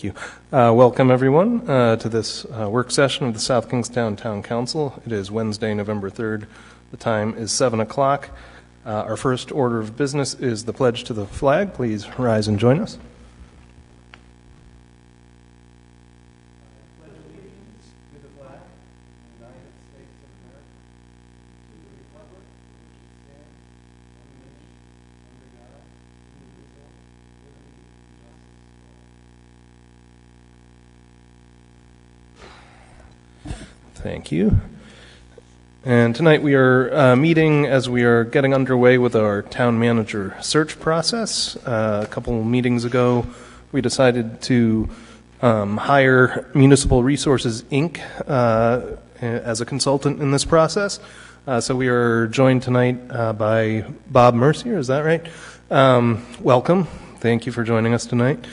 Thank you. Welcome, everyone, to this work session of the South Kingstown Town Council. It is Wednesday, November 3rd. The time is 7 o'clock. Our first order of business is the pledge to the flag. Please rise and join us. Thank you. And tonight we are meeting as we are getting underway with our town manager search process. A couple meetings ago, we decided to hire Municipal Resources, Inc. As a consultant in this process. So we are joined tonight by Bob Mercier, is that right? Welcome. Thank you for joining us tonight.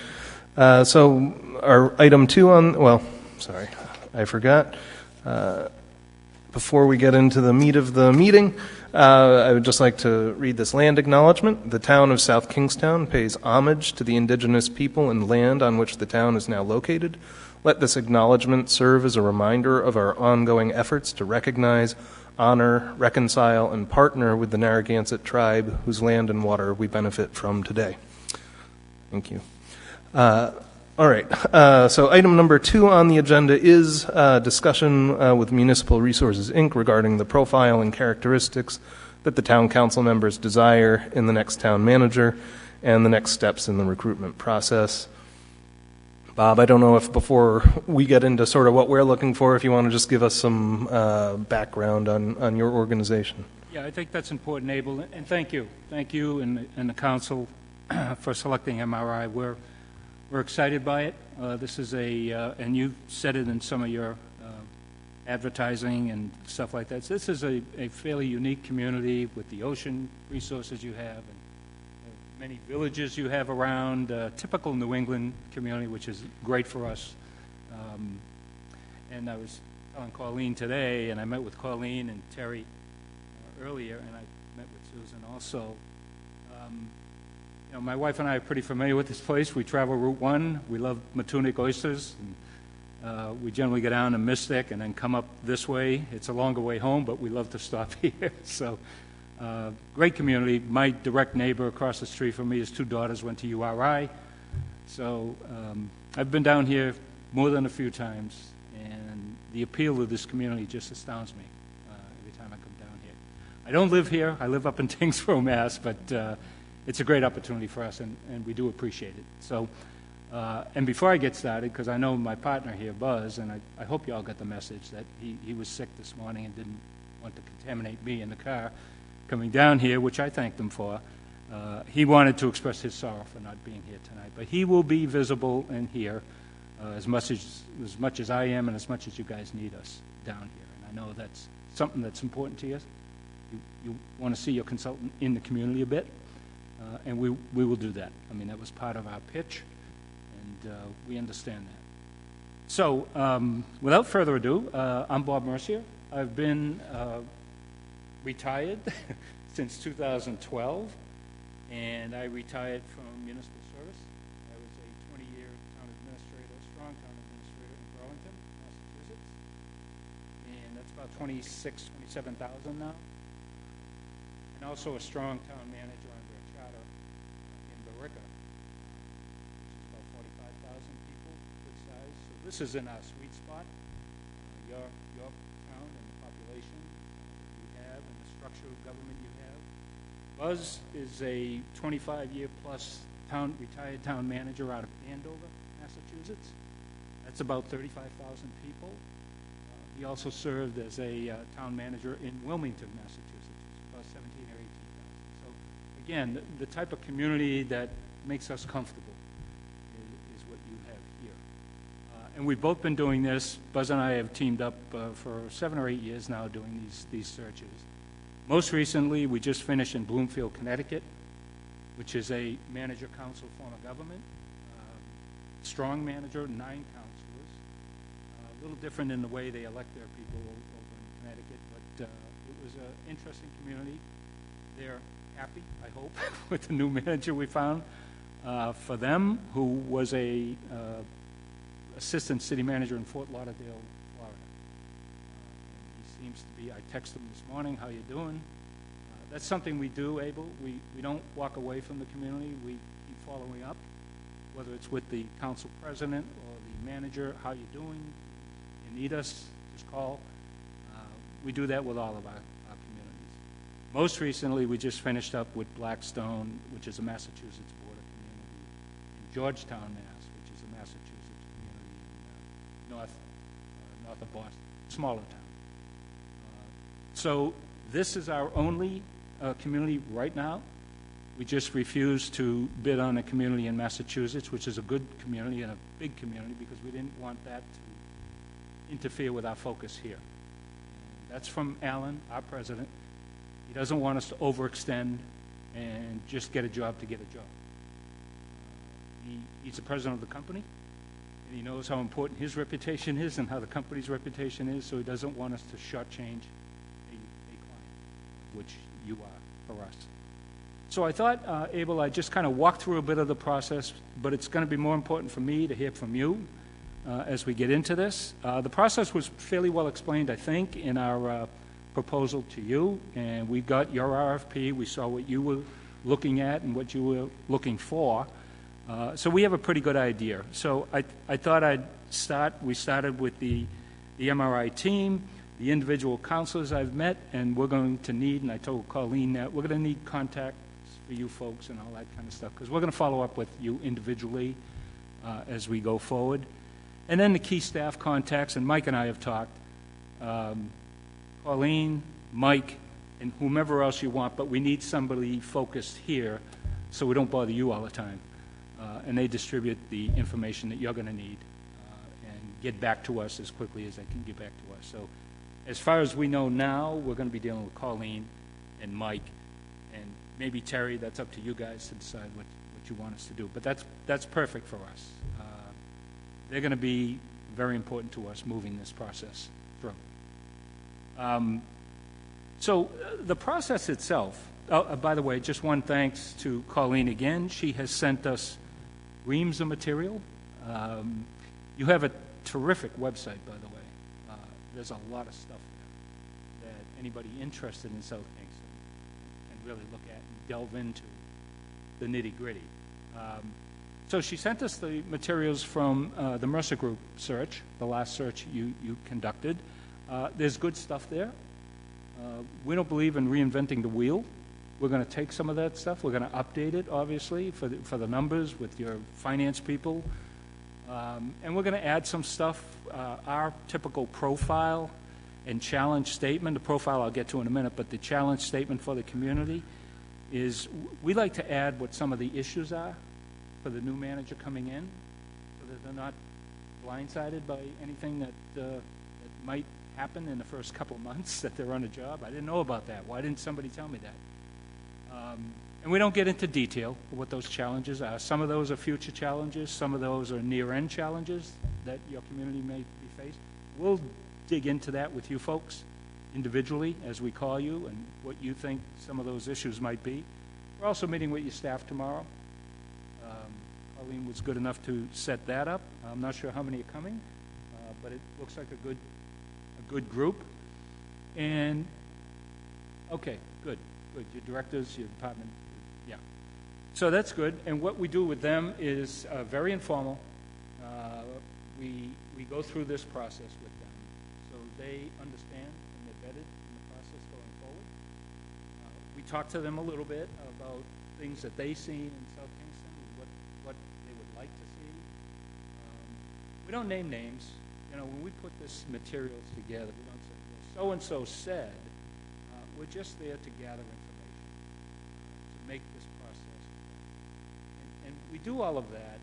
So our item 2 on, I forgot. Before we get into the meat of the meeting, I would just like to read this land acknowledgement. The town of South Kingstown pays homage to the indigenous people and land on which the town is now located. Let this acknowledgement serve as a reminder of our ongoing efforts to recognize, honor, reconcile, and partner with the Narragansett tribe whose land and water we benefit from today. Thank you. All right, so item number 2 on the agenda is discussion with Municipal Resources, Inc. regarding the profile and characteristics that the town council members desire in the next town manager and the next steps in the recruitment process. Bob, I don't know if before we get into sort of what we're looking for, if you want to just give us some background on your organization. Yeah, I think that's important, Abel, and thank you. Thank you and the council for selecting MRI. We're excited by it. This is and you said it in some of your advertising and stuff like that. So this is a fairly unique community with the ocean resources you have and many villages you have around, typical New England community, which is great for us. And I was telling Colleen today, and I met with Colleen and Terry earlier, and I met with Susan also. You know, my wife and I are pretty familiar with this place. We travel Route 1. We love Matunic oysters. And, we generally go down to Mystic and then come up this way. It's a longer way home, but we love to stop here. So, great community. My direct neighbor across the street from me, his 2 daughters went to URI. So, I've been down here more than a few times, and the appeal of this community just astounds me every time I come down here. I don't live here. I live up in Tingsboro, Mass., but it's a great opportunity for us, and we do appreciate it. So, and before I get started, because I know my partner here, Buzz, and I hope you all got the message that he was sick this morning and didn't want to contaminate me in the car coming down here, which I thanked him for. He wanted to express his sorrow for not being here tonight, but he will be visible and here as much as I am and as much as you guys need us down here. And I know that's something that's important to you. You want to see your consultant in the community a bit. And we will do that. I mean, that was part of our pitch, and we understand that. So, without further ado, I'm Bob Mercier. I've been retired since 2012, and I retired from municipal service. I was a 20-year town administrator, strong town administrator in Burlington, Massachusetts, and that's about 27,000 now. And also a strong town manager under a charter in Barica, which is about 45,000 people, good size. So this is in our sweet spot. Your town and the population you have and the structure of government you have. Buzz is a 25-year-plus retired town manager out of Andover, Massachusetts. That's about 35,000 people. He also served as a town manager in Wilmington, Massachusetts, which is about 17 or 18,000. So again, the type of community that makes us comfortable is what you have here. And we've both been doing this. Buzz and I have teamed up for 7 or 8 years now doing these searches. Most recently, we just finished in Bloomfield, Connecticut, which is a manager-council form of government. Strong manager, 9 councilors. A little different in the way they elect their people over in Connecticut, but it was an interesting community. They're happy, I hope, with the new manager we found. For them, who was a assistant city manager in Fort Lauderdale, Florida. He seems to be, I texted him this morning, how you doing? That's something we do, Abel. We don't walk away from the community. We keep following up, whether it's with the council president or the manager, how you doing? You need us, just call. We do that with all of our communities. Most recently, we just finished up with Blackstone, which is a Massachusetts border community, in Georgetown, Mass., which is a Massachusetts community in north of Boston, smaller town. So this is our only community right now. We just refused to bid on a community in Massachusetts, which is a good community and a big community, because we didn't want that to interfere with our focus here. And that's from Alan, our president. He doesn't want us to overextend and just get a job to get a job. He's the president of the company, and he knows how important his reputation is and how the company's reputation is, so he doesn't want us to shortchange a client, which you are for us. So I thought, Abel, I'd just kind of walk through a bit of the process, but it's going to be more important for me to hear from you as we get into this. The process was fairly well explained, I think, in our proposal to you, and we got your RFP. We saw what you were looking at and what you were looking for. So we have a pretty good idea. So I thought I'd start. We started with the MRI team, the individual counselors I've met, and we're going to need, and I told Colleen that, we're going to need contacts for you folks and all that kind of stuff, because we're going to follow up with you individually as we go forward. And then the key staff contacts, and Mike and I have talked. Colleen, Mike, and whomever else you want, but we need somebody focused here so we don't bother you all the time. And they distribute the information that you're going to need and get back to us as quickly as they can get back to us. So as far as we know now, we're going to be dealing with Colleen and Mike, and maybe Terry. That's up to you guys to decide what you want us to do. But that's perfect for us. They're going to be very important to us moving this process through. So the process itself, by the way, just one thanks to Colleen again. She has sent us reams of material. You have a terrific website, by the way. There's a lot of stuff there that anybody interested in South Kingston can really look at and delve into the nitty-gritty. So she sent us the materials from the Mercer Group search, the last search you conducted. There's good stuff there. We don't believe in reinventing the wheel. We're going to take some of that stuff. We're going to update it, obviously, for the numbers with your finance people. And we're going to add some stuff, our typical profile and challenge statement. The profile I'll get to in a minute, but the challenge statement for the community is we like to add what some of the issues are for the new manager coming in, so that they're not blindsided by anything that might happen in the first couple of months that they're on a job. I didn't know about that. Why didn't somebody tell me that? And we don't get into detail of what those challenges are. Some of those are future challenges. Some of those are near-end challenges that your community may be faced. We'll dig into that with you folks individually as we call you and what you think some of those issues might be. We're also meeting with your staff tomorrow. Colleen was good enough to set that up. I'm not sure how many are coming, but it looks like a good group. And okay, good. Your directors, your department, yeah. So that's good. And what we do with them is very informal. We go through this process with them, so they understand and they're vetted in the process going forward. We talk to them a little bit about things that they see in South Kingston, what they would like to see. We don't name names. You know, when we put this materials together, we don't say, well, so-and-so said. We're just there to gather information, to make this process. And we do all of that.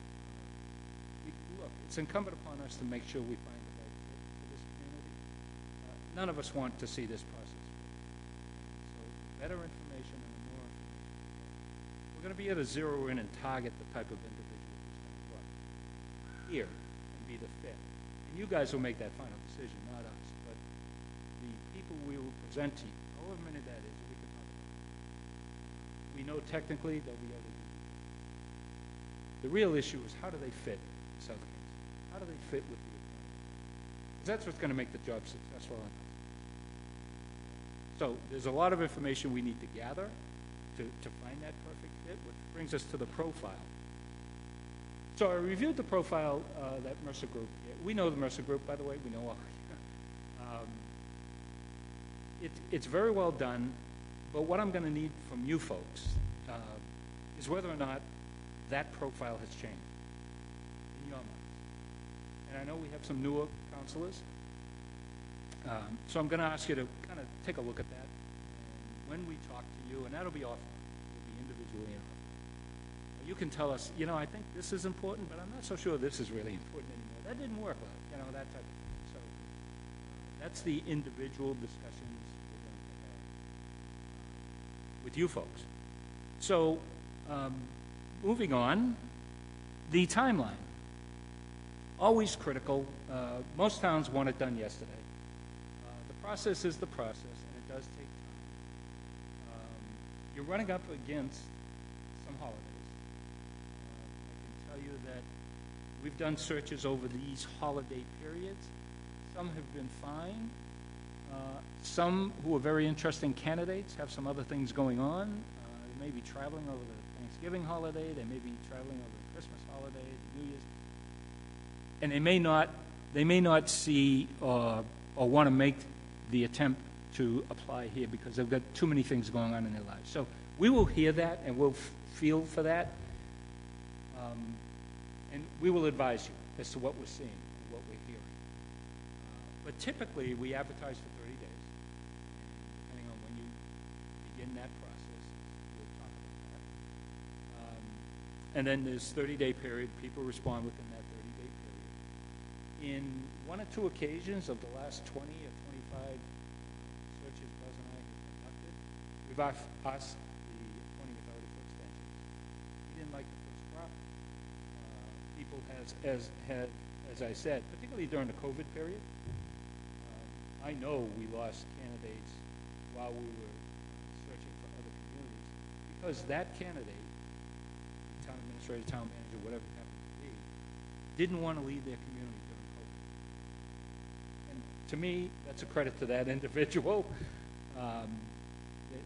Look, it's incumbent upon us to make sure we find the right fit for this community. None of us want to see this process fail. So better information and more information. We're going to be able to zero in and target the type of individual who's going to work here and be the fit. And you guys will make that final decision, not us. But the people we will present to you, however many that is, we can talk about it. We know technically they'll be able to do it. The real issue is how do they fit South Kingston? How how do they fit with the appointment? 'Cause that's what's going to make the job successful. So there's a lot of information we need to gather to find that perfect fit, which brings us to the profile. So I reviewed the profile that Mercer Group. We know the Mercer Group, by the way. We know all. It's very well done, but what I'm going to need from you folks is whether or not that profile has changed in your minds. And I know we have some newer counselors, so I'm going to ask you to kind of take a look at that. And when we talk to you, and that'll be offline, it'll be individually and offline. You can tell us, I think this is important, but I'm not so sure this is really important anymore. That didn't work well, that type of thing. So that's the individual discussions we're going to have with you folks. So moving on, the timeline. Always critical. Most towns want it done yesterday. The process is the process, and it does take time. You're running up against some holidays. I can tell you that we've done searches over these holiday periods. Some have been fine. Some who are very interesting candidates have some other things going on. They may be traveling over the Thanksgiving holiday. They may be traveling over the Christmas holiday, the New Year's. And they may not see or want to make the attempt to apply here because they've got too many things going on in their lives. So we will hear that and we'll feel for that. And we will advise you as to what we're seeing and what we're hearing. But typically, we advertise for 30 days. Depending on when you begin that process, we'll talk about that. And then there's 30-day period. People respond within that 30-day period. In one or two occasions of the last 20 or 25 searches Buzz and I have conducted, we've asked the appointing authority for extensions. We didn't like the first crop. People as I said, particularly during the COVID period, I know we lost candidates while we were searching for other communities because that candidate, town administrator, town manager, whatever it happened to be, didn't want to leave their community during COVID. And to me, that's a credit to that individual.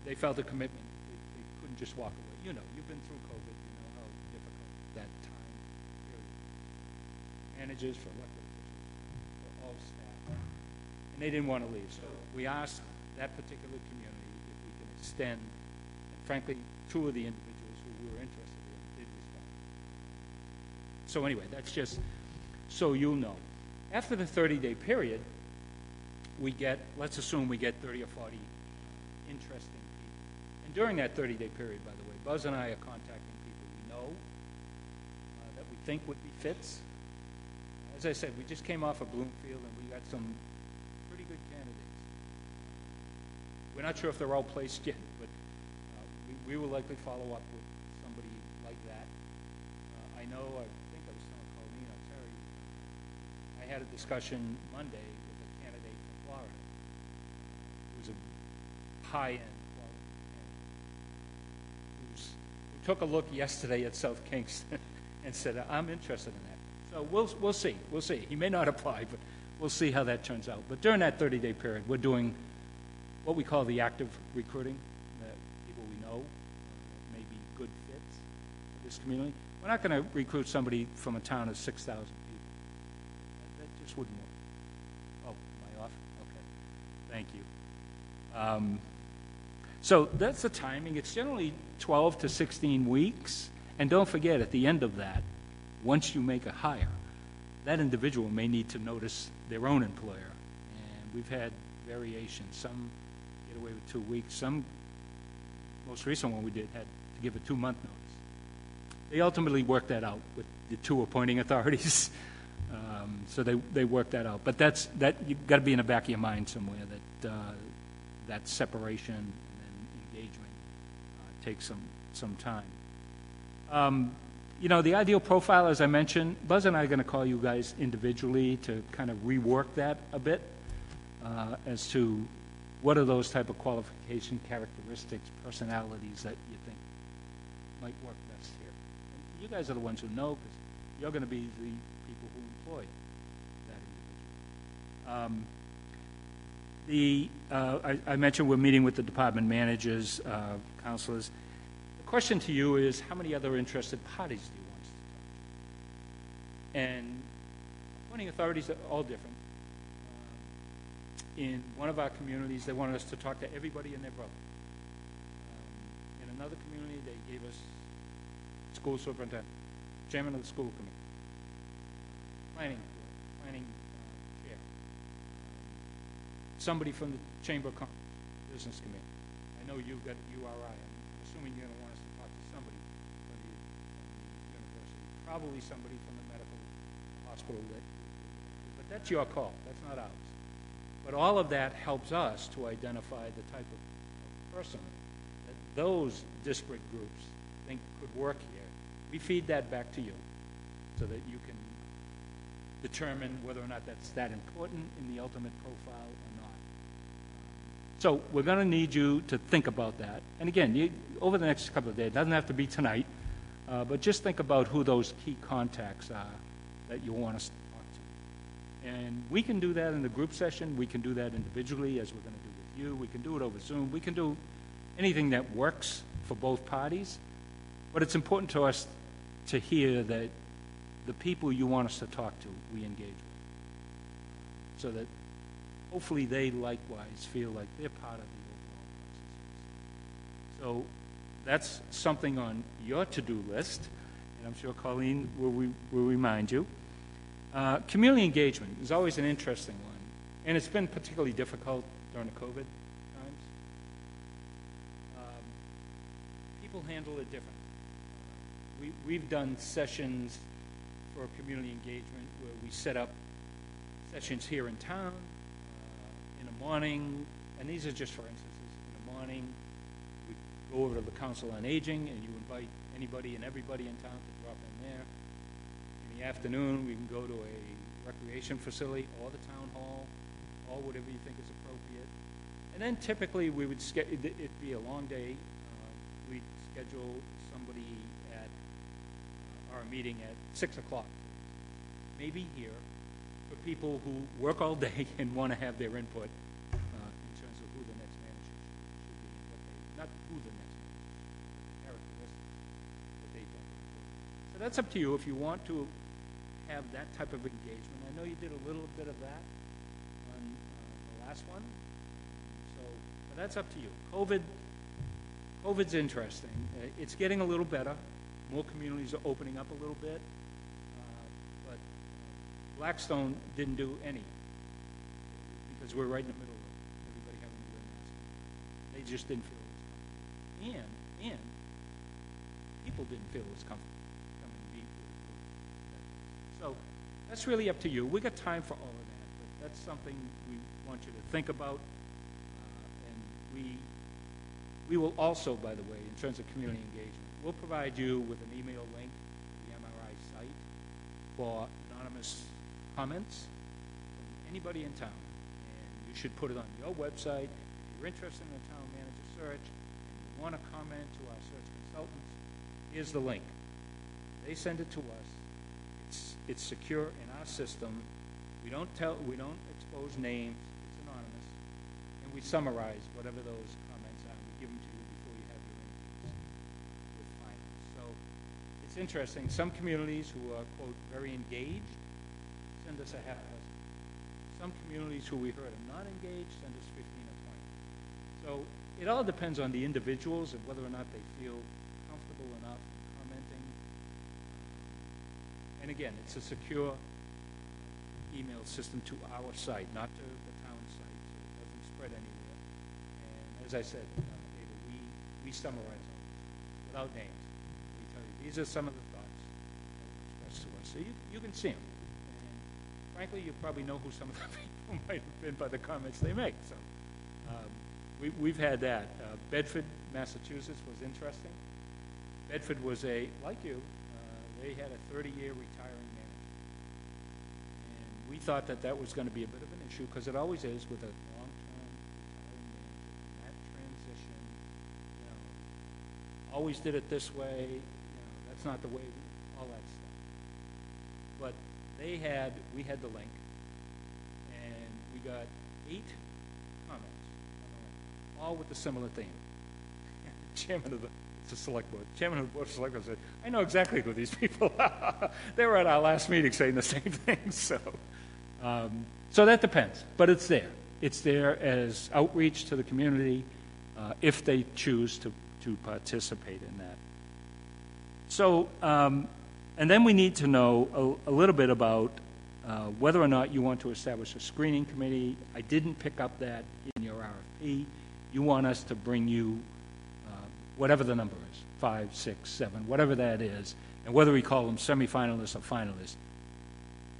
They felt a commitment. They couldn't just walk away. You've been through COVID. You know how difficult that time period. Managers, for elected officials, for all staff. And they didn't want to leave. So we asked that particular community if we can extend. And frankly, two of the individuals who we were interested in did respond. So anyway, that's just so you'll know. After the 30-day period, let's assume we get 30 or 40 interesting people. And during that 30-day period, by the way, Buzz and I are contacting people we know that we think would be fits. As I said, we just came off of Bloomfield, and we got some pretty good candidates. We're not sure if they're all placed yet, but we will likely follow up with somebody like that. I think I was telling Colleen or Terry, I had a discussion Monday with a candidate from Florida who's a high-end quality candidate who took a look yesterday at South Kingston and said, I'm interested in that. So we'll see. We'll see. He may not apply, but we'll see how that turns out. But during that 30-day period, we're doing what we call the active recruiting, that people we know may be good fits for this community. We're not going to recruit somebody from a town of 6,000 people. That just wouldn't work. Oh, am I off? Okay. Thank you. So that's the timing. It's generally 12 to 16 weeks. And don't forget, at the end of that, once you make a hire, that individual may need to notice their own employer. And we've had variations. Some get away with 2 weeks. Some, most recent one we did, had to give a 2-month notice. They ultimately worked that out with the two appointing authorities. So they worked that out. But you've got to be in the back of your mind somewhere that separation and then engagement takes some time. The ideal profile, as I mentioned, Buzz and I are going to call you guys individually to kind of rework that a bit as to what are those type of qualification characteristics, personalities that you think might work best here. And you guys are the ones who know because you're going to be the people who employ that individual. I mentioned we're meeting with the department managers, counselors. The question to you is, how many other interested parties do you want us to talk to? And appointing authorities are all different. In one of our communities, they wanted us to talk to everybody and their brother. In another community, they gave us school superintendent, chairman of the school committee, planning chair, somebody from the Chamber of Commerce, business committee. I know you've got URI. I'm assuming you're going to want us to talk to somebody from the university, probably somebody from the medical hospital. But that's your call. That's not ours. But all of that helps us to identify the type of person that those disparate groups think could work here. We feed that back to you so that you can determine whether or not that's that important in the ultimate profile or not. So we're going to need you to think about that. And again, over the next couple of days, it doesn't have to be tonight, but just think about who those key contacts are that you want us to talk to. And we can do that in the group session. We can do that individually, as we're going to do with you. We can do it over Zoom. We can do anything that works for both parties. But it's important to us to hear that the people you want us to talk to, we engage with, so that hopefully they likewise feel like they're part of the overall process. So that's something on your to-do list, and I'm sure Colleen will remind you. Community engagement is always an interesting one, and it's been particularly difficult during the COVID times. People handle it different. We've done sessions for community engagement where we set up sessions here in town in the morning, and these are just for instances. In the morning, we go over to the Council on Aging, and you invite anybody and everybody in town to drop in there. In the afternoon, we can go to a recreation facility or the town hall, or whatever you think is appropriate. And then typically we would it'd be a long day. We'd schedule somebody at our meeting at 6 o'clock, maybe here, for people who work all day and want to have their input in terms of who the next manager should be, and what they, not who the next manager should be, but the characteristics that they think are important. So that's up to you if you want to have that type of engagement. I know you did a little bit of that on the last one, but that's up to you. COVID's interesting. It's getting a little better. More communities are opening up a little bit, but Blackstone didn't do any because we're right in the middle of everybody having to wear masks. They just didn't feel it was comfortable, and people didn't feel it was comfortable coming to meet with a group. So that's really up to you. We got time for all of that, but that's something we want you to think about, and we will also, by the way, in terms of community engagement, we'll provide you with an email link to the MRI site for anonymous comments from anybody in town. And you should put it on your website. If you're interested in the town manager search and you want to comment to our search consultants, here's the link. They send it to us. It's secure in our system. We don't expose names. It's anonymous. And we summarize whatever those comments are. We give them to you before you have your interviews with finance. So it's interesting. Some communities who are, quote, very engaged send us a half dozen. Some communities who we heard are not engaged send us 15 or 20. So it all depends on the individuals and whether or not they feel comfortable enough in commenting. And again, it's a secure email system to our site, not to the town site, so it doesn't spread anywhere. And as I said, Ava, we summarize all this without names. We tell you, these are some of the thoughts that were expressed to us. So you can see them. And frankly, you probably know who some of the people might have been by the comments they make. So we've had that. Bedford, Massachusetts was interesting. Bedford was like you, they had a 30-year retiring manager. And we thought that was going to be a bit of an issue, because it always is with a long-term retiring manager. And that transition, always did it this way, that's not the way, all that stuff. we had the link, and we got 8 comments on the link, all with a similar theme. Chairman of the Select Board, Chairman of the Board of Selectmen said, I know exactly who these people are. They were at our last meeting saying the same thing. So that depends, but it's there. It's there as outreach to the community if they choose to participate in that. So, and then we need to know a little bit about whether or not you want to establish a screening committee. I didn't pick up that in your RFP. You want us to bring you whatever the number is, 5, 6, 7, whatever that is, and whether we call them semifinalists or finalists.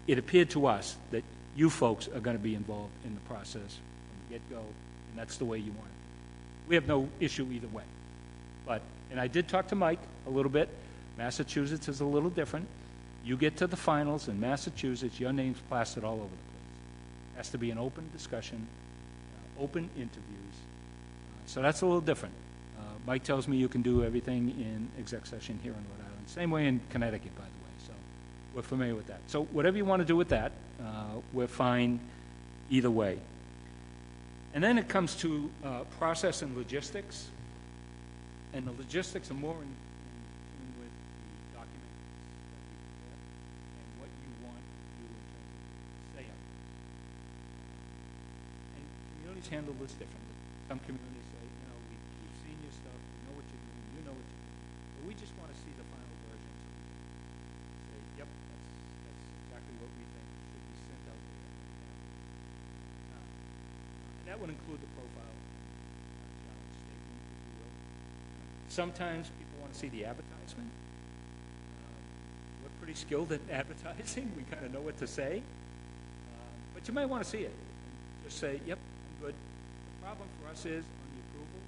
It appeared to us that you folks are going to be involved in the process from the get-go, and that's the way you want it. We have no issue either way. And I did talk to Mike a little bit. Massachusetts is a little different. You get to the finals in Massachusetts, your name's plastered all over the place. It has to be an open discussion, open interviews. So that's a little different. Mike tells me you can do everything in exec session here in Rhode Island. Same way in Connecticut, by the way. So we're familiar with that. So whatever you want to do with that, we're fine either way. And then it comes to process and logistics. And the logistics are more in tune with the documents that we prepare and what you want to do in terms of say up. And communities handle this differently. Some communities say, we've seen your stuff, we know what you're doing, you know what you're doing, but we just want to see the final version so we can say, yep, that's exactly what we think should be sent out there. And that would include the profile challenge statement, if you will. Sometimes people want to see the advertisement. We're pretty skilled at advertising. We kind of know what to say. But you might want to see it. And just say, yep, I'm good. The problem for us is on the approval,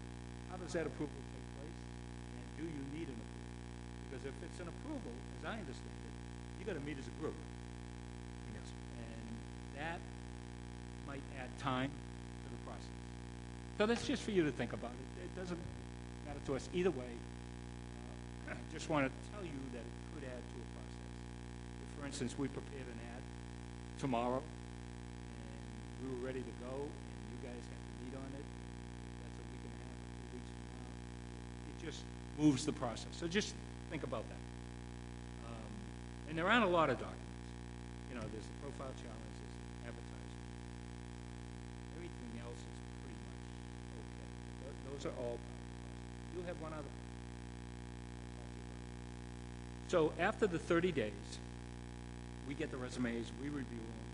how does that approval take place? And do you need an approval? Because if it's an approval, as I understand it, you got to meet as a group. Yes. And that might add time to the process. So that's just for you to think about. It doesn't matter to us either way. I just want to tell you that it could add to a process. If, for instance, we prepared an ad tomorrow, and we were ready to go, and you guys have to meet on it. That's a week and a half or 2 weeks from now. It just moves the process. So just think about that. And there aren't a lot of documents. There's the profile challenge, there's the advertisement. Everything else is pretty much okay. Those are all. You have one other. So after the 30 days, we get the resumes, we review them,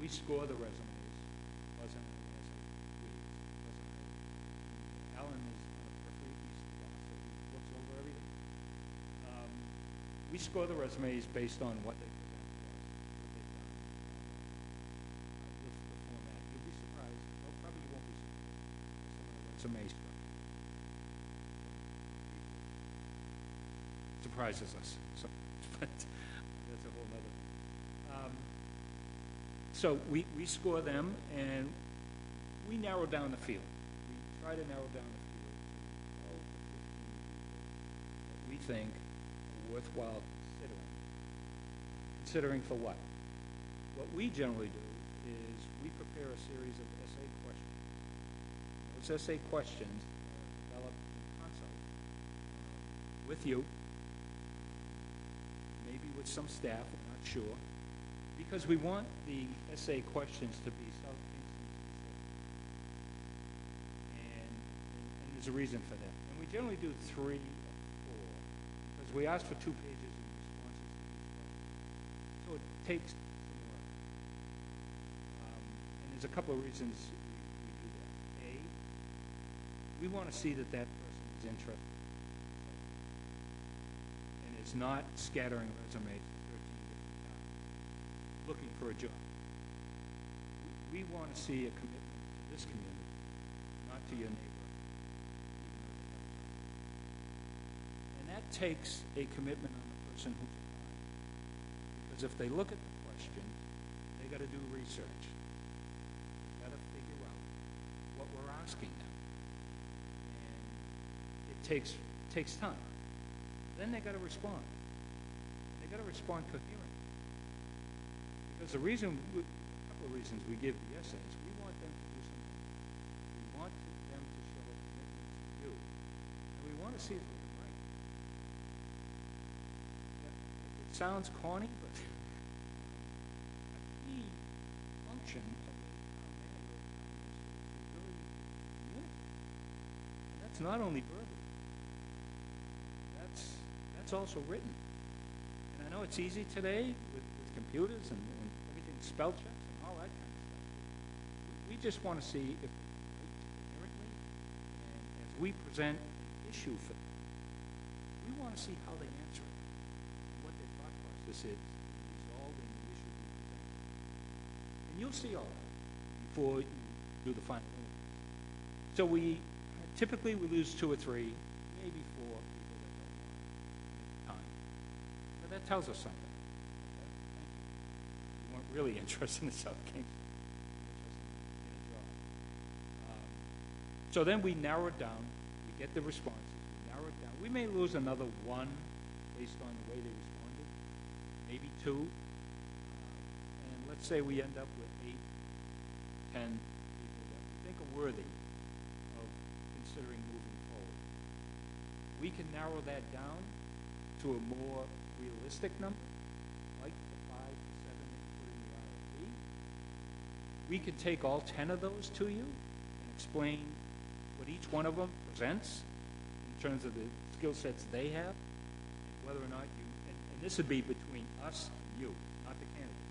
we score the resumes. Alan is referee, he's the boss, so he looks over everything. We score the resumes based on what they present to us, what they've done. The format. You'll be surprised. Well, probably you won't be surprised. Some of the resumes surprises us. So, but that's a whole other thing. So we score them, and we narrow down the field. We try to narrow down the field to 12 to 15 people that we think are worthwhile considering for what? What we generally do is we prepare a series of essay questions. Those essay questions are developed in consult with you, maybe with some staff, I'm not sure, because we want the essay questions to be South Kingston specific. And there's a reason for that. And we generally do 3 or 4, because we ask for 2 pages in responses to each question. So it takes some work. And there's a couple of reasons we do that. A, we want to see that person is interested. It's not scattering resumes to 13 different towns looking for a job. We want to see a commitment to this community, not to your neighbor, even though they have a job. And that takes a commitment on the person who's applying. Because if they look at the question, they got to do research. They got to figure out what we're asking them. And it takes time. Then they got to respond. They got to respond coherently. Because a couple of reasons we give the essays, we want them to do something. We want them to show a commitment to you, and we want to see if we can write. It sounds corny, but a key function of the town manager is to really communicate. And that's not only verbal. That's also written. And I know it's easy today with computers and everything, spell checks and all that kind of stuff. We just want to see if we can write coherently, and as we present an issue for them, we want to see how they answer it and what their thought process is in resolving the issue we present. And you'll see all that before you do the final interviews. So typically we lose 2 or 3, maybe 4 people that don't want to commit time. But that tells us something. Okay? Thank you. You weren't really interested in South Kingston. You're interested in a job. So then we narrow it down. We get the responses. We narrow it down. We may lose another 1 based on the way they responded, maybe 2. And let's say we end up with 8, 10 people that we think are worthy of considering moving forward. We can narrow that down to a more realistic number, like the 5 to 7 that you put in the RFP. We can take all 10 of those to you and explain what each one of them presents in terms of the skill sets they have, and whether or not and this would be between us and you, not the candidate.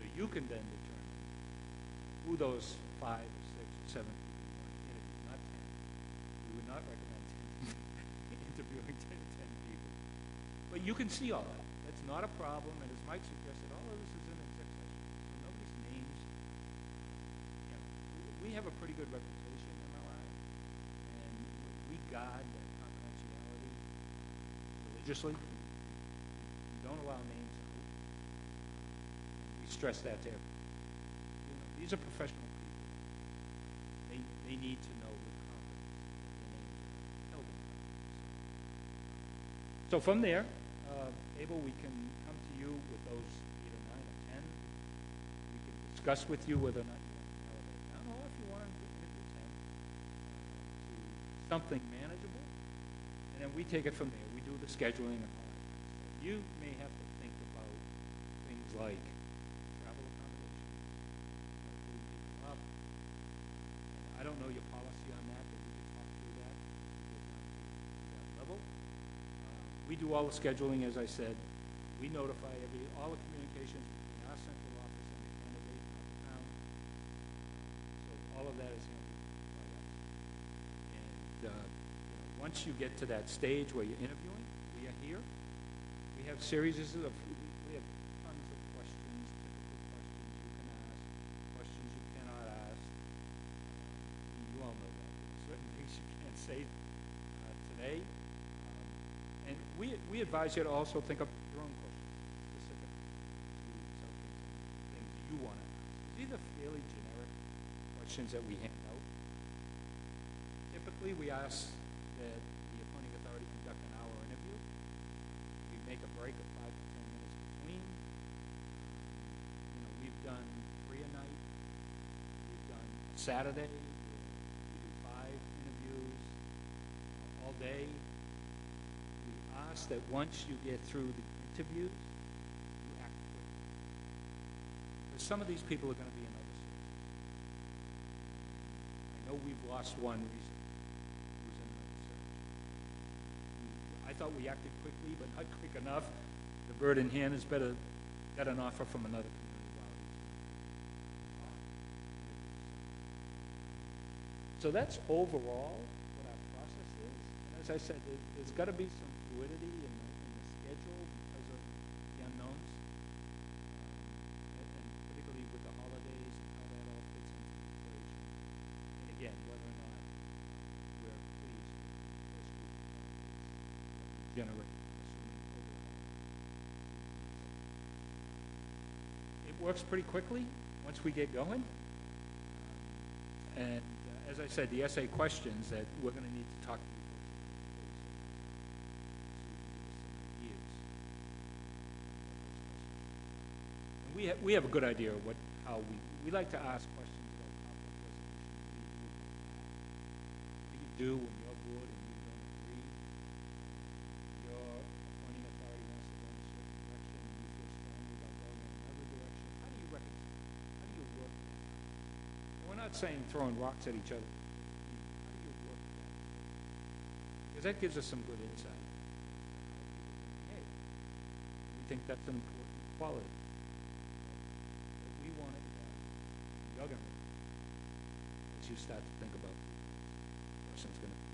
So you can then determine who those 5 or 6 or 7 people you want to interview, not 10. We would not recommend 10 interviewing 10 people. But you can see all that. That's not a problem, and as Mike suggested, all of this is in exec session, so nobody's names. We have a pretty good reputation in MLI, and we guard that confidentiality religiously. We don't allow names out. We stress that to everyone. These are professional people. They need to know with confidence that their names are held in confidence. So from there, Abel, we can come to you with those 8 or 9 or 10. We can discuss with you whether or not you want to narrow that down, or if you want to interview 10 to something manageable, and then we take it from there. We do the scheduling and all that kind of stuff. You may have to think about things like travel accommodations, moving people up. And I don't know your policy on that, but we can talk through that as we get down to that level. We do all the scheduling, as I said. We notify all the communications between our central office and the candidate, not the town. So all of that is handled by us. And once you get to that stage where you're interviewing, we are here. We have tons of questions, typical questions you can ask, questions you cannot ask. You all know that. There are certain things you can't say today. And we advise you to also think of your own questions, specific to South Kingston, things you want to ask. These are fairly generic questions that we hand out. Typically, we ask that the appointing authority conduct an hour interview. We make a break of 5 to 10 minutes between. We've done 3 a night. We've done Saturday. We do 5 interviews all day. That once you get through the interviews, you act quickly. Because some of these people are going to be in other searches. I know we've lost one recently who was in another search. I thought we acted quickly, but not quick enough. The bird in hand is better got an offer from another community while he's So that's overall what our process is. And as I said, there's got to be some fluidity in the schedule because of the unknowns, and particularly with the holidays and how that all fits into the equation. And again, whether or not we're pleased with this group of candidates that we generate, assuming overall. It works pretty quickly once we get going. And as I said, the essay questions that we're going to need to talk to you we have a good idea of how we like to ask questions about conflict resolution. What do you do when you're bored and you don't agree? Your appointing authority wants to go in a certain direction and you feel strongly about going in another direction. How do you reconcile? How do you work that out? And we're not saying throwing rocks at each other. How do you work that out? Because that gives us some good insight into how people can behave. We think that's an important quality. But we want it you're going to as you start to think about who the person's going to be.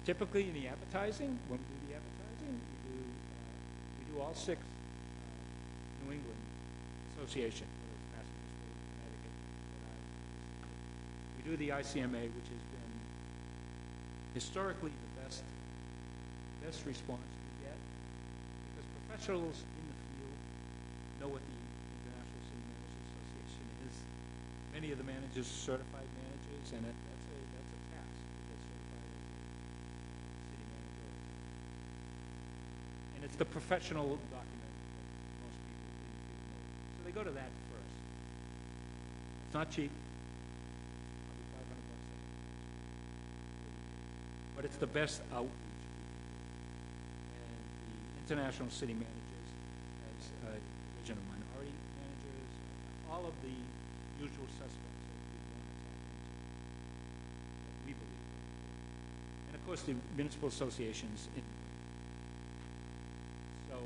Typically in the advertising, when we do the advertising, we do all 6 New England association, whether it's Massachusetts, Connecticut, Rhode Island. We do the ICMA, which has been historically the best response we get, because professionals in the field know what the International City Managers Association is. Many of the managers are certified managers, and that's a task to get certified as a city manager. And it's the professional document that most people in the field know. So they go to that first. It's not cheap. Probably $500 a year. But it's the best outreach. And the International City Managers has a division of minority managers, all of the usual suspects that we want to tap into, that we believe are important. And of course, the municipal associations in New England. So,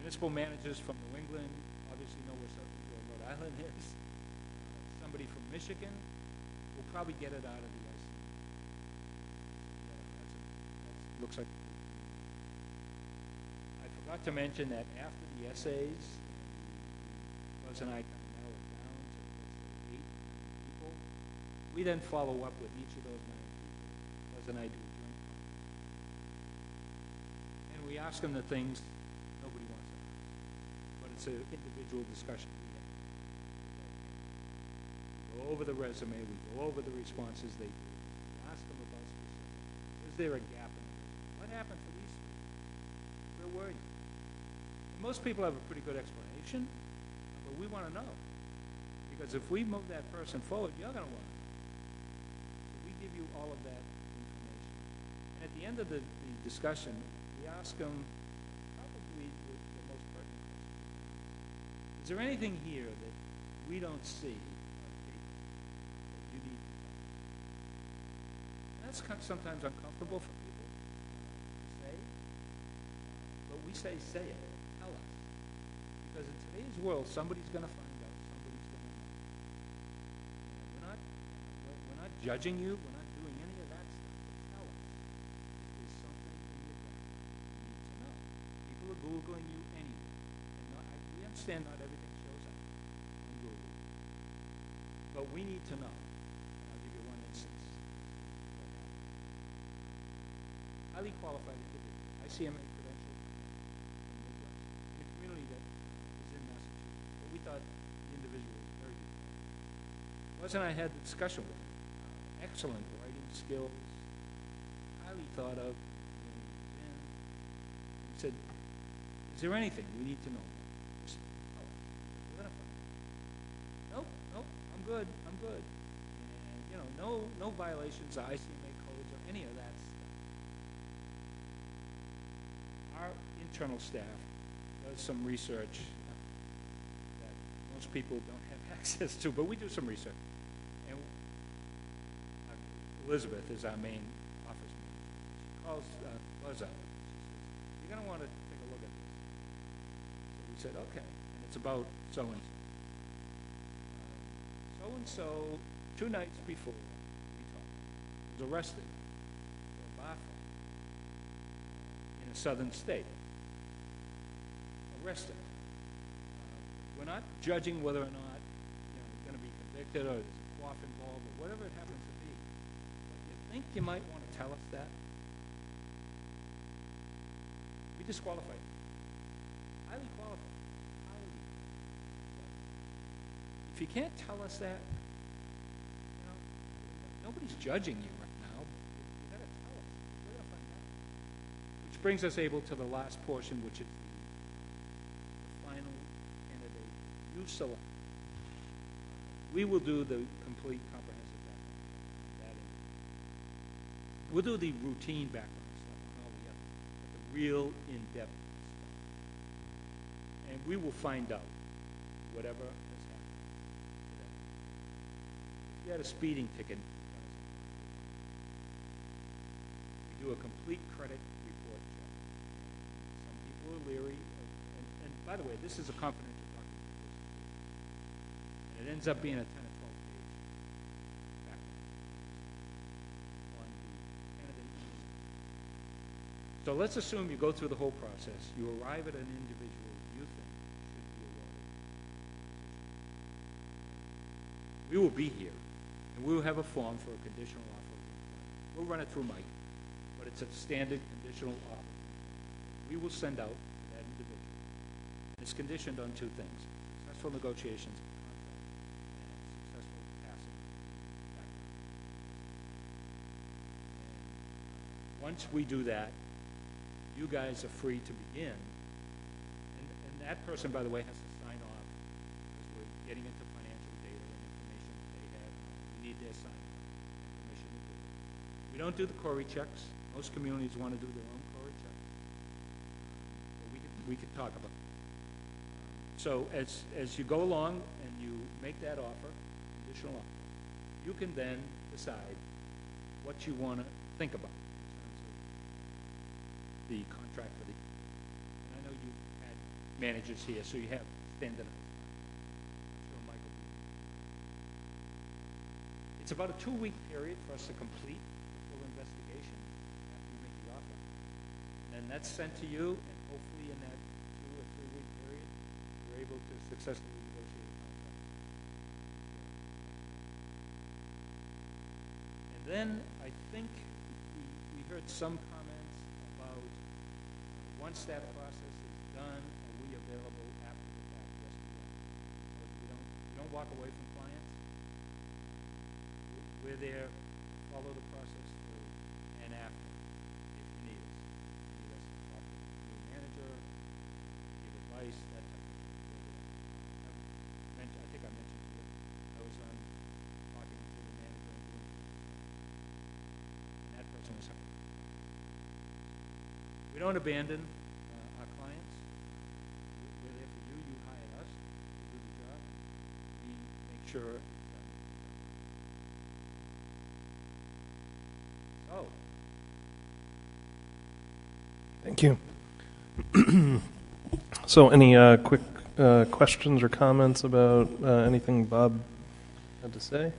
municipal managers from New England obviously know where Rhode Island is. Somebody from Michigan will probably get it out of the IC. That looks like. I forgot to mention that after the essays, Buzz and I kind of narrow it down to, let's say, 8 people. We then follow up with each of those 9 people. Buzz and I do a joint conference. And we ask them the things nobody wants to ask. But it's an individual discussion we have. We go over the resume, we go over the responses they do. We ask them about specifics. Is there a gap in the resume? What happened for these 3? Where were you? And most people have a pretty good explanation, but we want to know. Because if we move that person forward, you're going to want to know. So we give you all of that information. And at the end of the discussion, we ask them probably the most pertinent question. Is there anything here that we don't see on paper that you need to tell us? And that's sometimes uncomfortable for people to say. But we say it. Tell us. Because in today's world, somebody's going to find out. Somebody's going to know. We're not judging you. We're not doing any of that stuff. But tell us. If there's something in your background you need to know. People are Googling you anyway. And we understand not everything shows up on Google. But we need to know. And I'll give you one instance. Highly qualified individual, ICMA credential from Midwest, in a community that is in Massachusetts. But we thought the individual was very good. Buzz and I had the discussion with him. Excellent writing skills, highly thought of. And he said, "Is there anything we need to know?" Just tell us. We're going to find out. Nope, I'm good. And no violations of ICMA codes or any of that stuff. Our internal staff does some research that most people don't have access to, but we do some research. And Elizabeth is our main office manager. She calls Buzz up. She says, "You're going to want to take a look at this." So we said, "Okay." And it's about so-and-so. So-and-so, 2 nights before we talked, was arrested for a bar fight in a southern state. Arrested. We're not judging whether or not he's going to be convicted or there's a quaff involved or whatever it happens to be. But you think you might want to tell us that? We disqualified him. Highly qualified. If you can't tell us that, nobody's judging you right now. You got to tell us. We're going to find out. Which brings us able to the last portion, which is the do select, we will do the complete comprehensive background. We'll do the routine background stuff on all the others, but the real in-depth stuff. And we will find out whatever has happened today. If you had a speeding ticket, we do a complete credit report check. Some people are leery, and by the way, this is a confidential document. And it ends up being a 10 or 12 page background on the candidate. So let's assume you go through the whole process. You arrive at an individual you think should be awarded. We will be here, and we will have a form for a conditional offer of employment. We'll run it through Mike, but it's a standard conditional offer. We will send out to that individual. It's conditioned on two things: successful negotiations of the contract and successful passing background. And once we do that, you guys are free to begin. And that person, by the way, has to sign off because we're getting into financial data and information that they have. We need their sign off and permission to do it. We don't do the Corey checks. Most communities want to do their own Corey checks. But we could talk about it. So as you go along and you make that offer, conditional offer, you can then decide what you want to think about in terms of the contract for the. And I know you had managers here, so you have standardized. I'm sure Michael will. It's about a 2-week period for us to complete the full investigation after you make the offer. And then that's sent to you, and hopefully in that 2 or 3 week period, you're able to successfully negotiate a contract. And then I think we heard some comments about once that process is done, are we available after the fact? Yes, we are. We don't walk away from clients. We're there, follow the process through, and after, if you need us. If you need us to talk to your manager, give advice, that type of thing. I think I mentioned to you, I was on talking to the manager and doing things. And that person was helping. We don't abandon our clients. We're there for you. You hired us to do the job. We make sure it's done. So, Thank you. So any quick questions or comments about anything Bob had to say?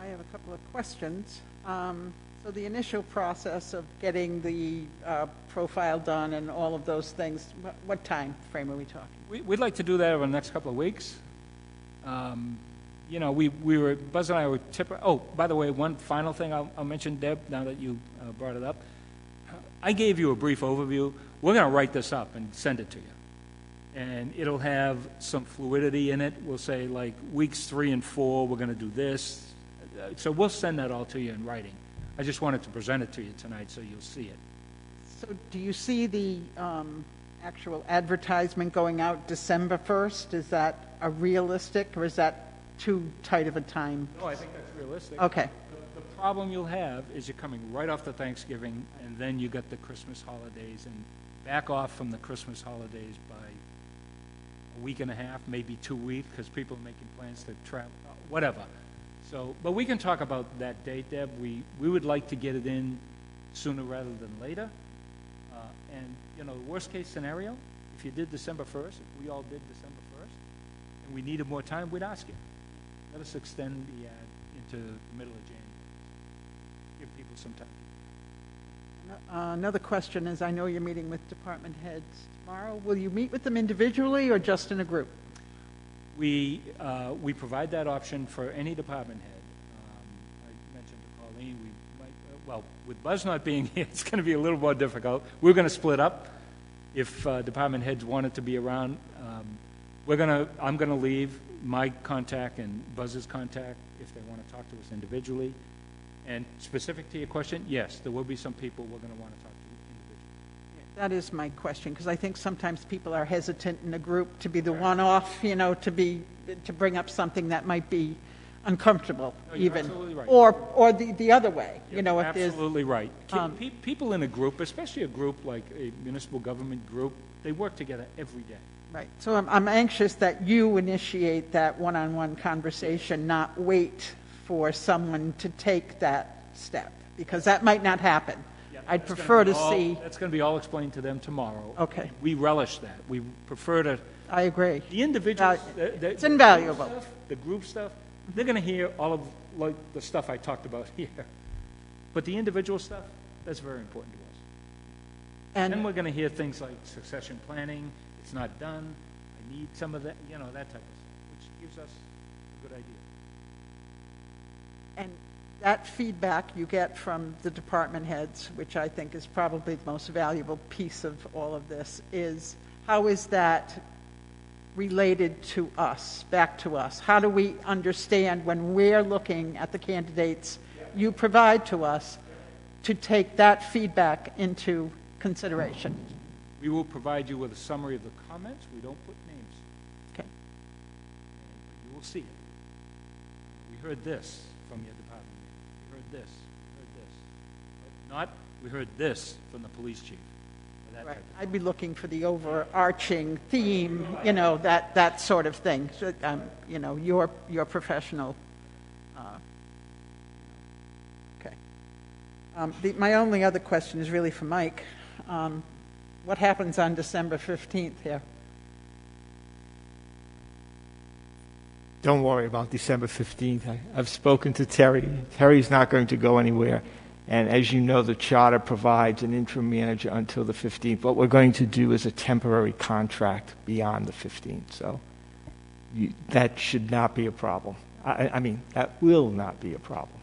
I have a couple of questions. So the initial process of getting the profile done and all of those things, what time frame are we talking? we'd like to do that over the next couple of weeks. You know, we were, Buzz and I were oh, by the way, one final thing I'll mention, Deb, now that you brought it up. I gave you a brief overview. We're going to write this up and send it to you. And it'll have some fluidity in it. We'll say, like, weeks 3 and 4, we're going to do this. So we'll send that all to you in writing. I just wanted to present it to you tonight so you'll see it. So do you see the actual advertisement going out December 1st? Is that a realistic, or is that too tight of a time? No, I think that's realistic. Okay. The problem you'll have is you're coming right off the Thanksgiving, and then you got the Christmas holidays, and back off from the Christmas holidays by a week and a half, maybe 2 weeks, because people are making plans to travel, whatever. So, but we can talk about that date, Deb. We would like to get it in sooner rather than later. And, you know, the worst-case scenario, if you did December 1st, if we all did December 1st, and we needed more time, we'd ask you. Let us extend the ad into the middle of January. Give people some time. Another question is, I know you're meeting with department heads tomorrow. Will you meet with them individually or just in a group? We provide that option for any department head. I mentioned to Colleen, we might, well, with Buzz not being here, it's going to be a little more difficult. We're going to split up. If department heads wanted to be around, I'm going to leave my contact and Buzz's contact if they want to talk to us individually. And specific to your question, yes, there will be some people we're going to want to talk to individually. That is my question, because I think sometimes people are hesitant in a group to be the one-off, you know, to bring up something that might be uncomfortable, No, you're even. absolutely right. Or the other way, you know, if there's... Absolutely right. People in a group, especially a group like a municipal government group, they work together every day. Right. So I'm anxious that you initiate that one-on-one conversation, not wait for someone to take that step, because that might not happen. Yeah, I'd that's gonna prefer be to all- see... That's going to be all explained to them tomorrow. Okay. We relish that. We prefer to, I agree. the individuals... It's invaluable. The group stuff, they're going to hear all of, like, the stuff I talked about here. But the individual stuff, that's very important to us. And then we're going to hear things like succession planning, it's not done, I need some of that, you know, that type of stuff, which gives us a good idea. And that feedback you get from the department heads, which I think is probably the most valuable piece of all of this, is how is that related to us, back to us? How do we understand when we're looking at the candidates you provide to us to take that feedback into consideration? We will provide you with a summary of the comments. We don't put names. Okay. You will see it. We heard this from your department. We heard this. We heard this. But not, we heard this from the police chief. Or that Right. type of I'd be looking for the overarching theme, you know, that sort of thing. So, you know, your professional. Okay. My only other question is really for Mike. What happens on December 15th here? Don't worry about December 15th. I've spoken to Terry. Terry's not going to go anywhere. And as you know, the charter provides an interim manager until the 15th. What we're going to do is a temporary contract beyond the 15th. So that should not be a problem. I mean, that will not be a problem.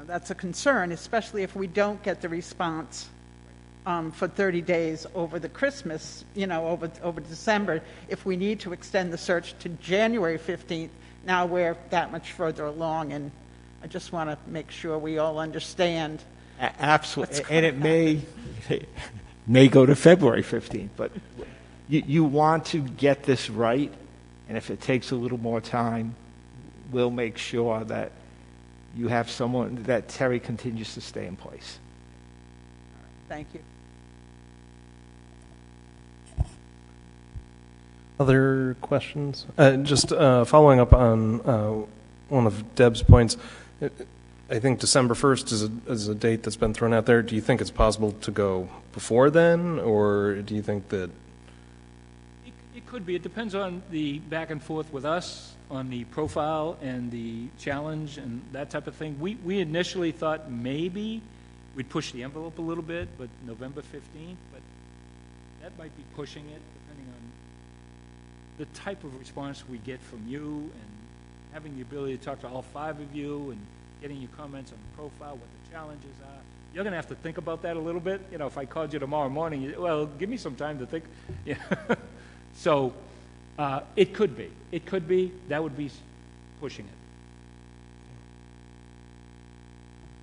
That's a concern, especially if we don't get the response for 30 days over the Christmas, you know, over December. If we need to extend the search to January 15th, now we're that much further along, and I just want to make sure we all understand. Absolutely, and it may go to February 15th, but you want to get this right, and if it takes a little more time, we'll make sure that you have someone, that Terry continues to stay in place. Thank you. Other questions? Just following up on one of Deb's points, I think December 1st is a date that's been thrown out there. Do you think it's possible to go before then, or do you think that... It could be. It depends on the back and forth with us on the profile and the challenge and that type of thing. We initially thought maybe we'd push the envelope a little bit, but November 15th, but that might be pushing it depending on the type of response we get from you and having the ability to talk to all 5 of you and getting your comments on the profile, what the challenges are. You're going to have to think about that a little bit. You know, if I called you tomorrow morning, well, give me some time to think. Yeah. So it could be. It could be. That would be pushing it.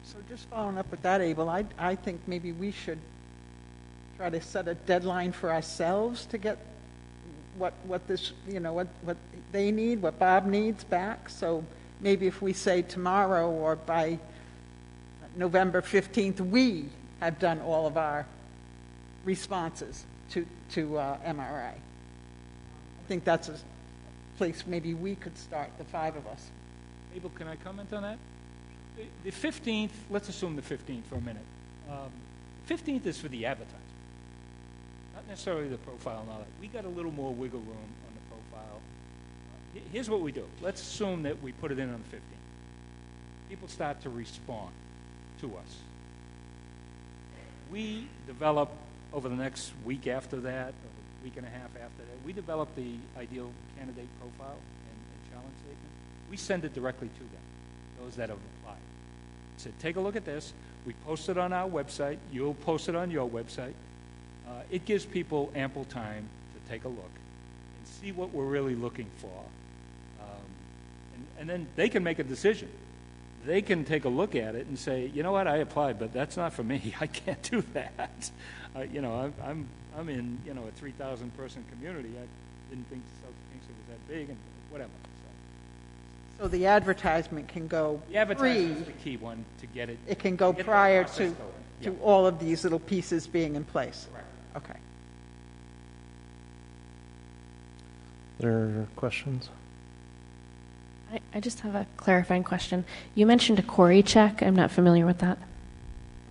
So just following up with that, Abel, I think maybe we should try to set a deadline for ourselves to get what this, you know, what they need, what Bob needs back. So maybe if we say tomorrow or by November 15th, we have done all of our responses to MRI. I think that's a place maybe we could start, the 5 of us. Abel, can I comment on that? The 15th, let's assume the 15th for a minute. 15th is for the advertising, not necessarily the profile and all that. We got a little more wiggle room on the profile. Here's what we do. Let's assume that we put it in on the 15th. People start to respond to us. We develop over the next week after that, or a week and a half after that, we develop the ideal candidate profile and challenge statement. We send it directly to them, those that have applied. Said, take a look at this. We post it on our website. You'll post it on your website. It gives people ample time to take a look and see what we're really looking for. And then they can make a decision. they can take a look at it and say, you know what, I applied, but that's not for me. I can't do that. You know, I'm in, you know, a 3,000 person community. I didn't think South Kingston was that big, and whatever. So the advertisement can go The advertisement's the key one to get it. It can go get the prior process to, going. to Yeah, all of these little pieces being in place? correct. Okay. There are questions? I just have a clarifying question. You mentioned a query check. I'm not familiar with that.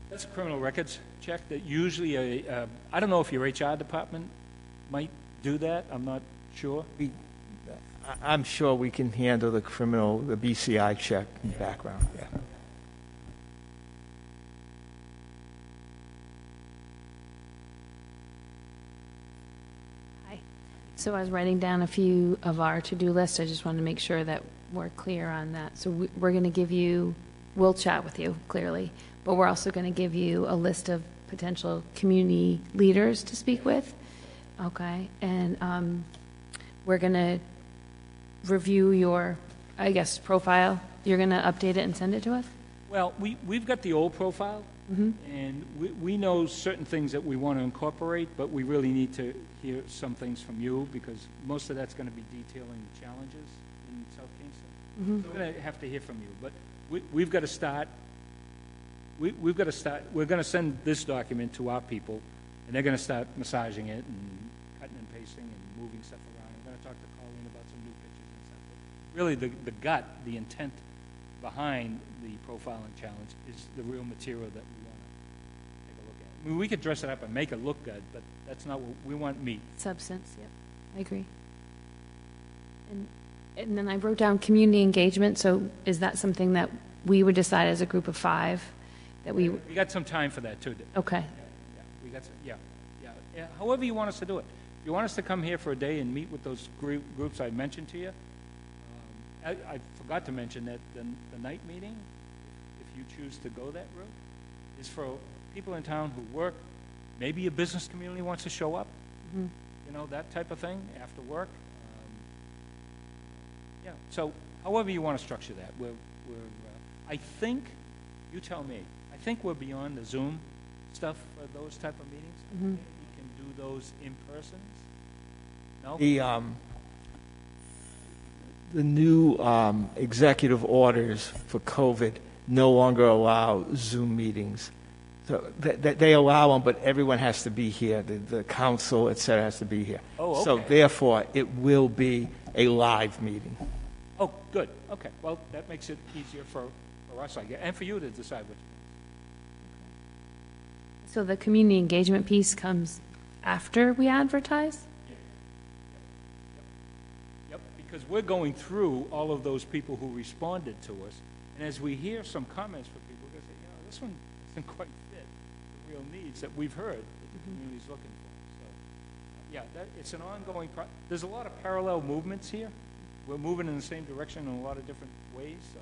That's a criminal records check that usually I don't know if your HR department might do that. I'm not sure. I'm sure we can handle the BCI check in the background, yeah. Hi. So I was writing down a few of our to-do lists. I just wanted to make sure that we're clear on that. So we're going to give you, we'll chat with you, clearly, but we're also going to give you a list of potential community leaders to speak with. Okay. And we're going to review your, I guess, profile. You're going to update it and send it to us? Well, we've got the old profile, and we know certain things that we want to incorporate, but we really need to hear some things from you, because most of that's going to be detailing the challenges in South Kingston. So we're going to have to hear from you, but we've got to start. We've got to start. We're going to send this document to our people, and they're going to start massaging it and cutting and pasting and moving stuff around. I'm going to talk to Colleen about some new pictures and stuff. But really, the gut, the intent behind the profile and challenge is the real material that we want to take a look at. I mean, we could dress it up and make it look good, but that's not what we want. Meat. Substance, yep. I agree. And then I wrote down community engagement. So is that something that we would decide as a group of 5 that we? We got some time for that too. Okay. Yeah, we got some, yeah. However you want us to do it. If you want us to come here for a day and meet with those groups I mentioned to you, I forgot to mention that the night meeting, if you choose to go that route, is for people in town who work. Maybe a business community wants to show up, you know, that type of thing after work. Yeah. So, however you want to structure that, I think, you tell me. I think we're beyond the Zoom stuff for those type of meetings. I think we can do those in person. No. The new executive orders for COVID no longer allow Zoom meetings. So they allow them, but everyone has to be here. The council, et cetera, has to be here. Oh, okay. So therefore, it will be a live meeting. Oh, good. Okay. Well, that makes it easier for us, I guess, and for you to decide what. So the community engagement piece comes after we advertise? Yep, because we're going through all of those people who responded to us, and as we hear some comments from people, we're going to say, you know, this one doesn't quite fit the real needs that we've heard that the community's looking for. So, yeah, it's an ongoing there's a lot of parallel movements here. We're moving in the same direction in a lot of different ways, so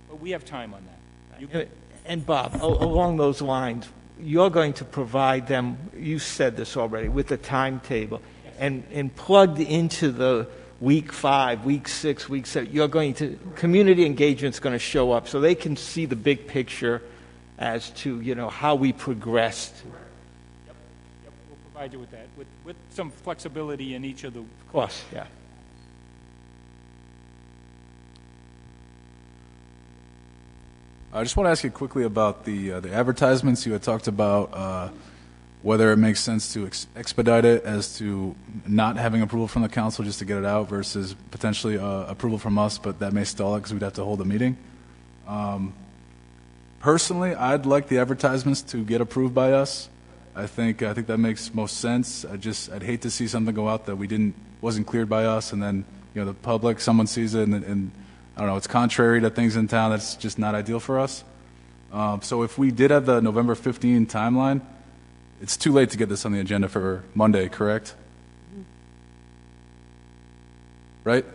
but we have time on that. And Bob, along those lines, you're going to provide them, you said this already, with the timetable, and plugged into the week 5, week 6, week 7, you're going to, community engagement's going to show up so they can see the big picture as to, you know, how we progressed. Yep, we'll provide you with that, with some flexibility in each of the. Of course, yeah. I just want to ask you quickly about the advertisements. You had talked about whether it makes sense to expedite it as to not having approval from the council just to get it out versus potentially approval from us, but that may stall it because we'd have to hold a meeting. Personally, I'd like the advertisements to get approved by us. I think that makes most sense. I'd hate to see something go out that wasn't cleared by us, and then the public, someone sees it, and I don't know, it's contrary to things in town. That's just not ideal for us. So if we did have the November 15 timeline, it's too late to get this on the agenda for Monday, correct? Right?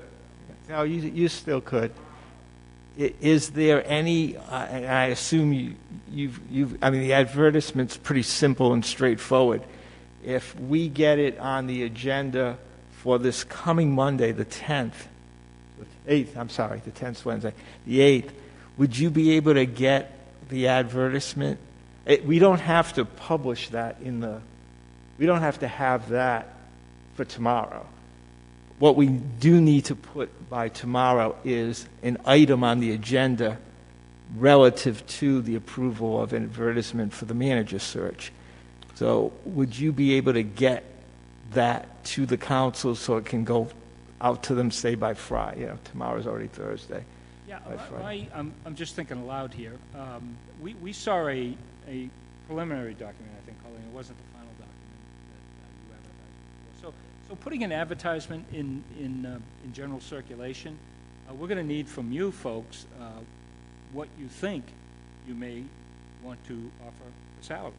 No, you still could. Is there any, and I assume the advertisement's pretty simple and straightforward. If we get it on the agenda for this coming Monday, the 10th, 8th, I'm sorry, the 10th Wednesday, the 8th, would you be able to get the advertisement? We don't have to publish that we don't have to have that for tomorrow. What we do need to put by tomorrow is an item on the agenda relative to the approval of an advertisement for the manager search. So would you be able to get that to the council so it can go out to them, say, by Friday? You know, tomorrow's already Thursday. Yeah, By Friday. I'm just thinking aloud here. We saw a preliminary document, I think, Colleen. It wasn't the final document that you advertised before. So putting an advertisement in general circulation, we're going to need from you folks what you think you may want to offer for salary.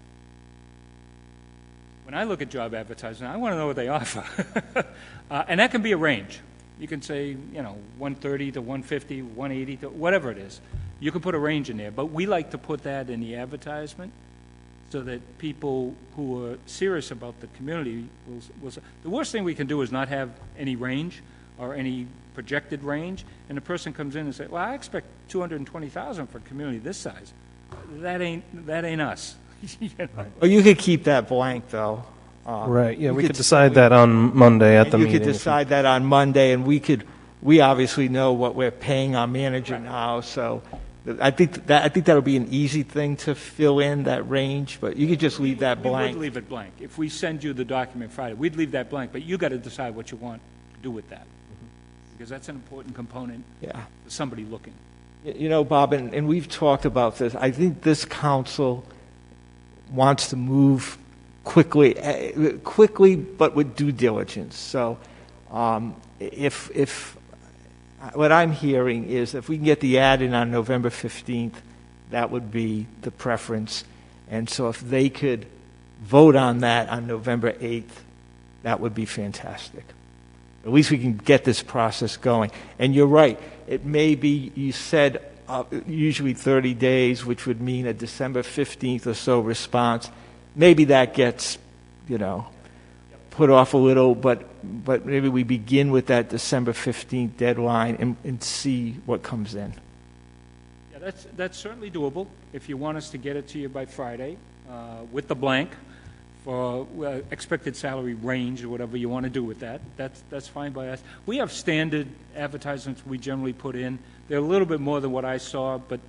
When I look at job advertising, I want to know what they offer. And that can be a range. You can say, 130 to 150, 180 to whatever it is. You can put a range in there. But we like to put that in the advertisement so that people who are serious about the community will. The worst thing we can do is not have any range or any projected range, and the person comes in and says, well, I expect 220,000 for a community this size. That ain't us. Or you could keep that blank, though. Right, yeah, you we could could decide that on Monday at the You meeting. could decide that on Monday, and we obviously know what we're paying our manager now, so I think that'll be an easy thing to fill in, that range, but you could just leave that We blank. would leave it blank. If we send you the document Friday, we'd leave that blank, but you got to decide what you want to do with that. Because that's an important component Yeah. for somebody looking. You know, Bob, and we've talked about this, I think this council wants to move quickly, but with due diligence. So if what I'm hearing is if we can get the ad in on November 15th, that would be the preference. And so if they could vote on that on November 8th, that would be fantastic. At least we can get this process going. And you're right, it may be, you said, usually 30 days, which would mean a December 15th or so response. Maybe that gets, put off a little, but maybe we begin with that December 15th deadline and see what comes in. Yeah, that's certainly doable. If you want us to get it to you by Friday with the blank for expected salary range or whatever you want to do with that, that's fine by us. We have standard advertisements we generally put in. They're a little bit more than what I saw, but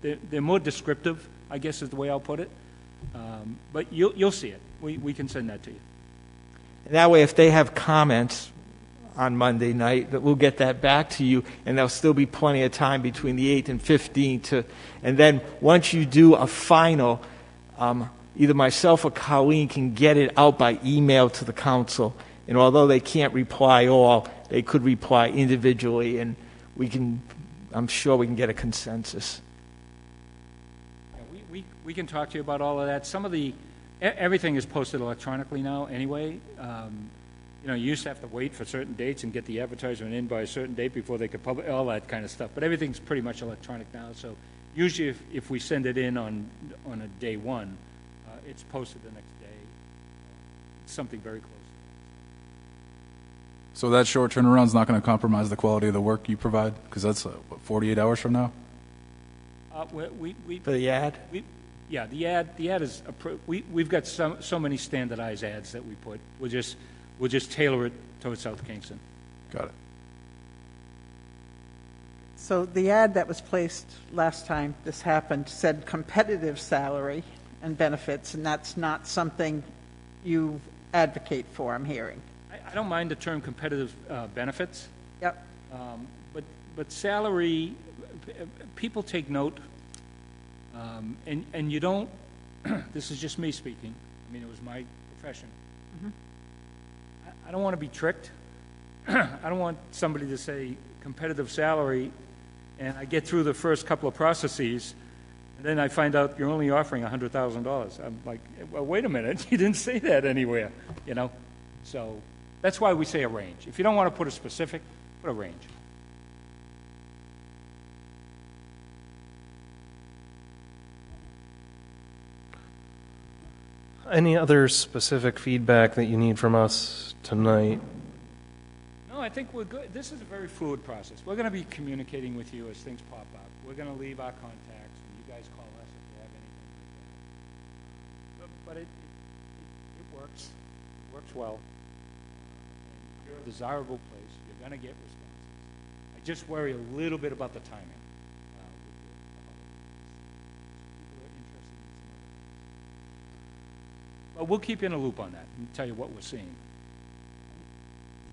they're more descriptive, I guess is the way I'll put it. But you'll see it. We can send that to you. And that way, if they have comments on Monday night, that we'll get that back to you, and there'll still be plenty of time between the 8th and 15th and then once you do a final, either myself or Colleen can get it out by email to the council. And although they can't reply all, they could reply individually, and I'm sure we can get a consensus. Yeah, we can talk to you about all of that. Everything is posted electronically now anyway. You used to have to wait for certain dates and get the advertisement in by a certain date before they could publish, all that kind of stuff. But everything's pretty much electronic now. So usually if we send it in on a day one, it's posted the next day. Something very close. So that short turnaround is not going to compromise the quality of the work you provide? Because that's, 48 hours from now? For the ad? Yeah, the ad is we've got so many standardized ads that we put. We'll just tailor it towards South Kingston. Got it. So the ad that was placed last time this happened said competitive salary and benefits, and that's not something you advocate for, I'm hearing. I don't mind the term competitive benefits. Yep. But salary, people take note, and you don't, this is just me speaking, I mean, it was my profession. Mm-hmm. I don't want to be tricked. I don't want somebody to say competitive salary, and I get through the first couple of processes, and then I find out you're only offering $100,000. I'm like, well, wait a minute, you didn't say that anywhere, So that's why we say a range. If you don't want to put a specific, put a range. Any other specific feedback that you need from us tonight? No, I think we're good. This is a very fluid process. We're going to be communicating with you as things pop up. We're going to leave our contacts, and you guys call us if you have anything like that. But it works. It works well. And you're a desirable place. You're going to get responses. I just worry a little bit about the timing. With the holidays. People are interested in some other things. But we'll keep you in a loop on that and tell you what we're seeing.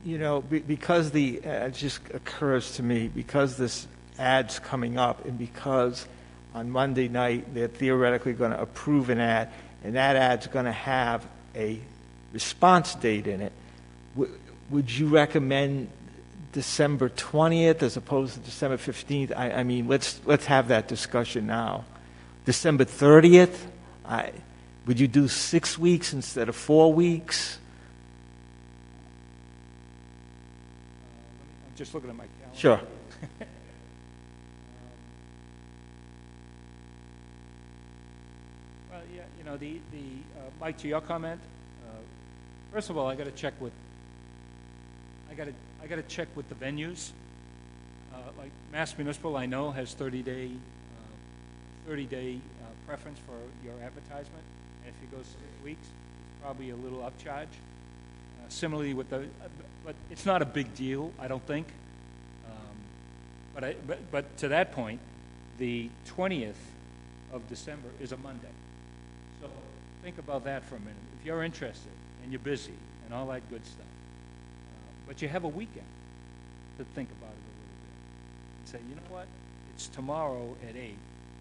You know, because it just occurs to me, because this ad's coming up, and because on Monday night they're theoretically going to approve an ad, and that ad's going to have a response date in it, would you recommend December 20th as opposed to December 15th? I mean, let's have that discussion now. December 30th? Would you do 6 weeks instead of 4 weeks? I'm just looking at my calendar. Sure. Well, yeah, you know, Mike, to your comment, first of all, I got to check with the venues. Like Mass Municipal, I know has 30-day preference for your advertisement, and if it goes 6 weeks, it's probably a little upcharge. Similarly with but it's not a big deal, I don't think. But to that point, the 20th of December is a Monday. So think about that for a minute. If you're interested and you're busy and all that good stuff, but you have a weekend to think about it a little bit and say, you know what, it's tomorrow at 8.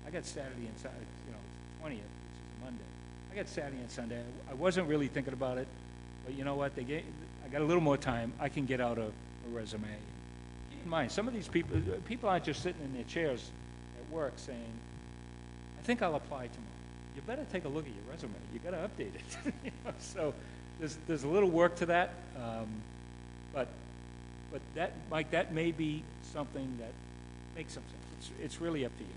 I got Saturday and Sunday, you know, it's 20th, which is a Monday. I got Saturday and Sunday. I wasn't really thinking about it, but you know what, I got a little more time. I can get out a resume. Keep in mind, some of these people aren't just sitting in their chairs at work saying, I think I'll apply tomorrow. You better take a look at your resume. You got to update it. You know, so there's a little work to that, but that, Mike, that may be something that makes some sense. It's really up to you.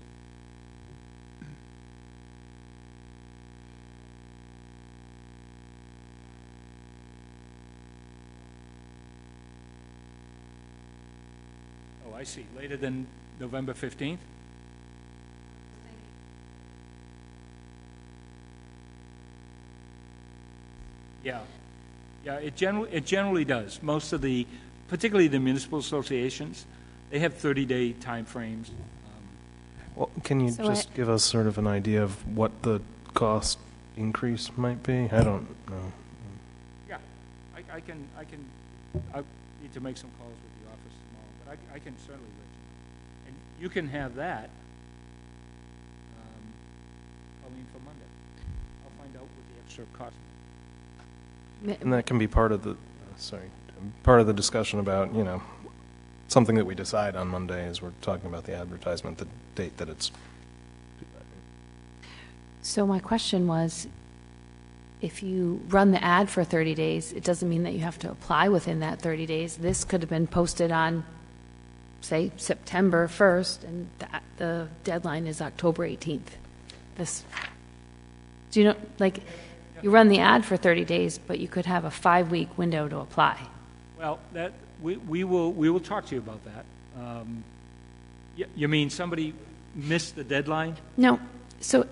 Oh, I see. Later than November 15th? Yeah. Yeah, it generally does. Most of particularly the municipal associations, they have 30-day time frames. Well, can you So just give us sort of an idea of what the cost increase might be? I don't know. Yeah, I need to make some calls with the office tomorrow, but I can certainly let you know. And you can have that, Colleen, for Monday. I'll find out what the extra cost. And that can be part of the discussion about, you know, something that we decide on Monday as we're talking about the advertisement, the date that it's. So my question was, if you run the ad for 30 days, it doesn't mean that you have to apply within that 30 days. This could have been posted on, say, September 1st, and the deadline is October 18th. Do you know, like, you run the ad for 30 days, but you could have a 5-week window to apply. Well, we will talk to you about that. You mean somebody missed the deadline? No. So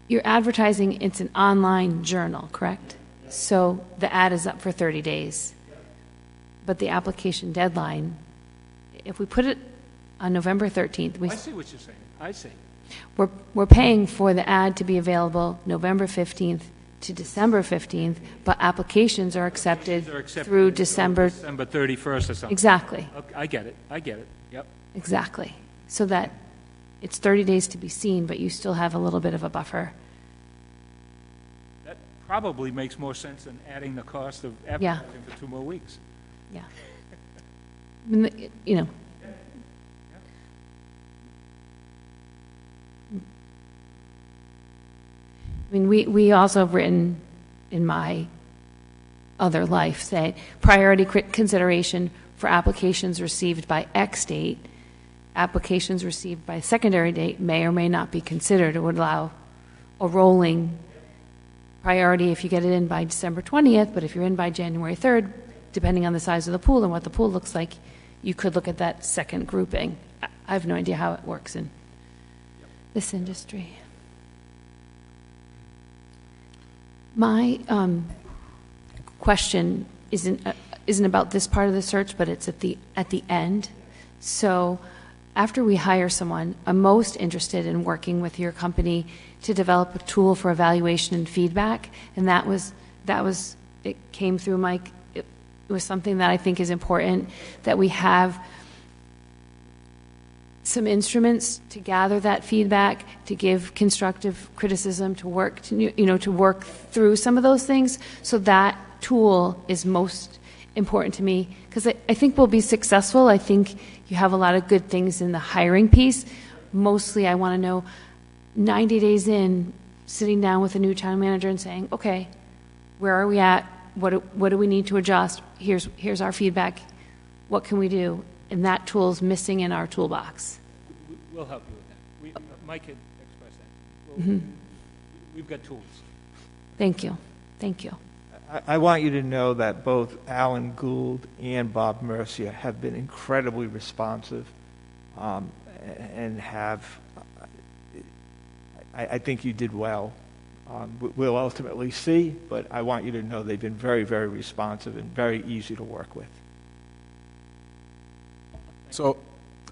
you're advertising, it's an online journal, correct? So the ad is up for 30 days. But the application deadline, if we put it on November 13th, I see what you're saying. I see. we're paying for the ad to be available November 15th to December 15th, but applications are accepted through December 31st or something. Exactly. Okay, I get it. Yep. Exactly. So that it's 30 days to be seen, but you still have a little bit of a buffer. That probably makes more sense than adding the cost of advertising for 2 more weeks. Yeah. I mean, you know. I mean, we also have written in my other life, say, priority consideration for applications received by X date. Applications received by secondary date may or may not be considered. It would allow a rolling priority if you get it in by December 20th, but if you're in by January 3rd, depending on the size of the pool and what the pool looks like, you could look at that second grouping. I have no idea how it works in this industry. My question isn't about this part of the search, but it's at the end. So after we hire someone, I'm most interested in working with your company to develop a tool for evaluation and feedback, and that was it came through Mike. It was something that I think is important, that we have some instruments to gather that feedback, to give constructive criticism, to work to work through some of those things. So that tool is most important to me, because I think we'll be successful. I think you have a lot of good things in the hiring piece. Mostly, I want to know 90 days in, sitting down with a new town manager and saying, okay, where are we at? What do we need to adjust? Here's our feedback. What can we do? And that tool's missing in our toolbox. We'll help you with that. Mike had expressed that. We've got tools. Thank you. Thank you. I want you to know that both Alan Gould and Bob Mercia have been incredibly responsive and have, I think you did well. We'll ultimately see, but I want you to know they've been very, very responsive and very easy to work with. So,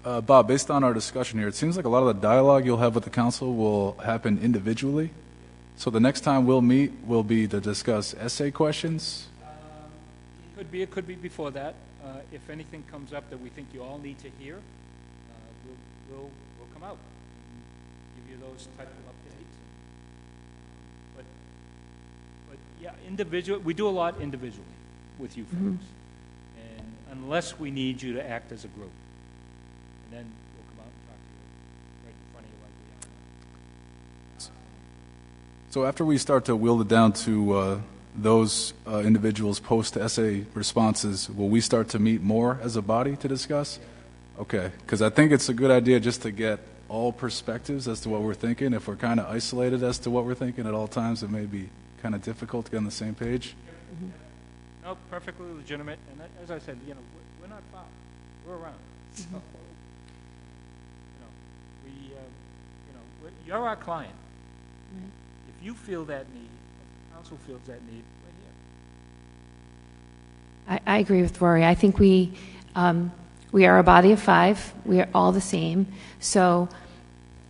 Bob, based on our discussion here, it seems like a lot of the dialogue you'll have with the council will happen individually. So the next time we'll meet will be to discuss essay questions. It could be before that. If anything comes up that we think you all need to hear, we'll come out and give you those type of updates. But yeah, we do a lot individually with you folks, and unless we need you to act as a group, and then we'll come out and talk to you right in front of you like we are now. So after we start to wield it down to those individuals' post-essay responses, will we start to meet more as a body to discuss? Okay, because I think it's a good idea just to get all perspectives as to what we're thinking. If we're kind of isolated as to what we're thinking at all times, it may be kind of difficult to get on the same page. No, perfectly legitimate. And as I said, we're not far. We're around. So, you're our client. Right. If you feel that need, if the council feels that need, we're here. I agree with Rory. I think we are a body of 5. We are all the same. So,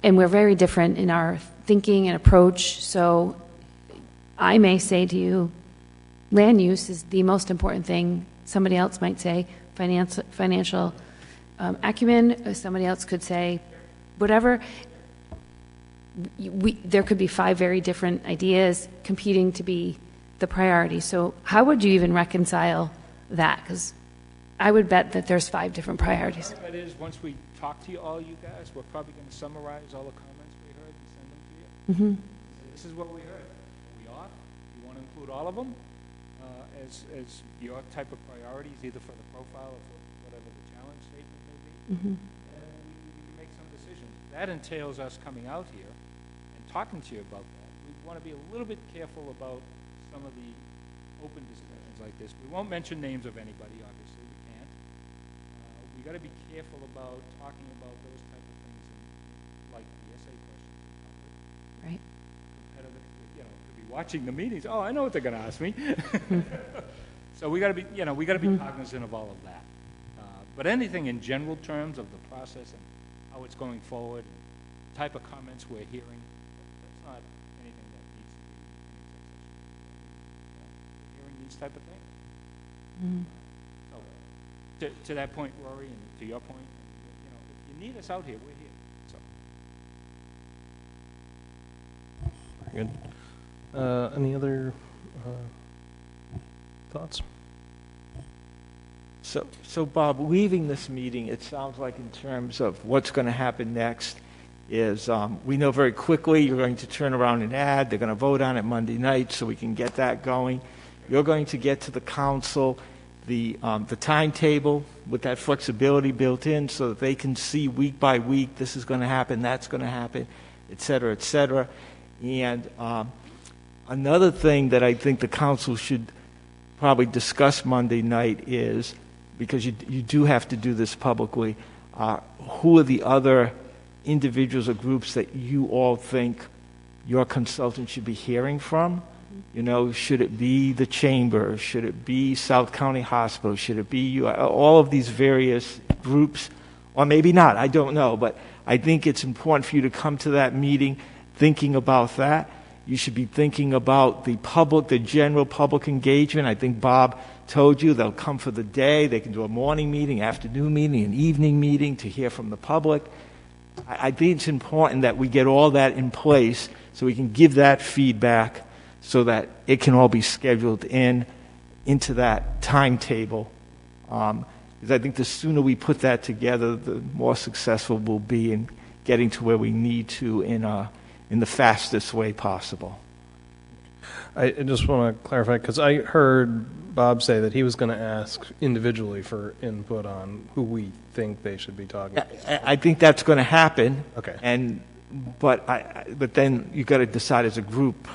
and we're very different in our thinking and approach. So I may say to you, land use is the most important thing. Somebody else might say financial acumen. Somebody else could say whatever. There could be 5 very different ideas competing to be the priority. So how would you even reconcile that? Because I would bet that there's 5 different priorities. That is, once we talk to you all, you guys, we're probably going to summarize all the comments we heard and send them to you. This is what we heard. Are we off? You want to include all of them as your type of priorities, either for the profile or for whatever the challenge statement may be? And we can make some decisions. That entails us coming out here and talking to you about that. We want to be a little bit careful about some of the open discussions like this. We won't mention names of anybody, obviously. We can't. We got to be careful about talking about those type of things, like the essay questions in public. Right. Competitive, could be watching the meetings. Oh, I know what they're going to ask me. So we got to be, we got to be cognizant of all of that. But anything in general terms of the process and how it's going forward, the type of comments we're hearing, that's not anything that needs to be in executive session. We're hearing these type of things. So, to that point, Rory, and to your point, if you need us out here, we're here. So. Very good. Any other thoughts? So Bob, leaving this meeting, it sounds like in terms of what's going to happen next is we know very quickly you're going to turn around an ad. They're going to vote on it Monday night, so we can get that going. You're going to get to the council the timetable with that flexibility built in so that they can see week by week, this is going to happen, that's going to happen, et cetera, et cetera. And another thing that I think the council should probably discuss Monday night is, because you do have to do this publicly, who are the other individuals or groups that you all think your consultant should be hearing from? You know, should it be the chamber? Should it be South County Hospital? Should it be you? All of these various groups, or maybe not, I don't know. But I think it's important for you to come to that meeting thinking about that. You should be thinking about the public, the general public engagement. I think Bob told you they'll come for the day. They can do a morning meeting, afternoon meeting, an evening meeting to hear from the public. I think it's important that we get all that in place so we can give that feedback so that it can all be scheduled into that timetable. Because I think the sooner we put that together, the more successful we'll be in getting to where we need to in the fastest way possible. I just want to clarify, because I heard Bob say that he was going to ask individually for input on who we think they should be talking to. I think that's going to happen. Okay. But then you got to decide as a group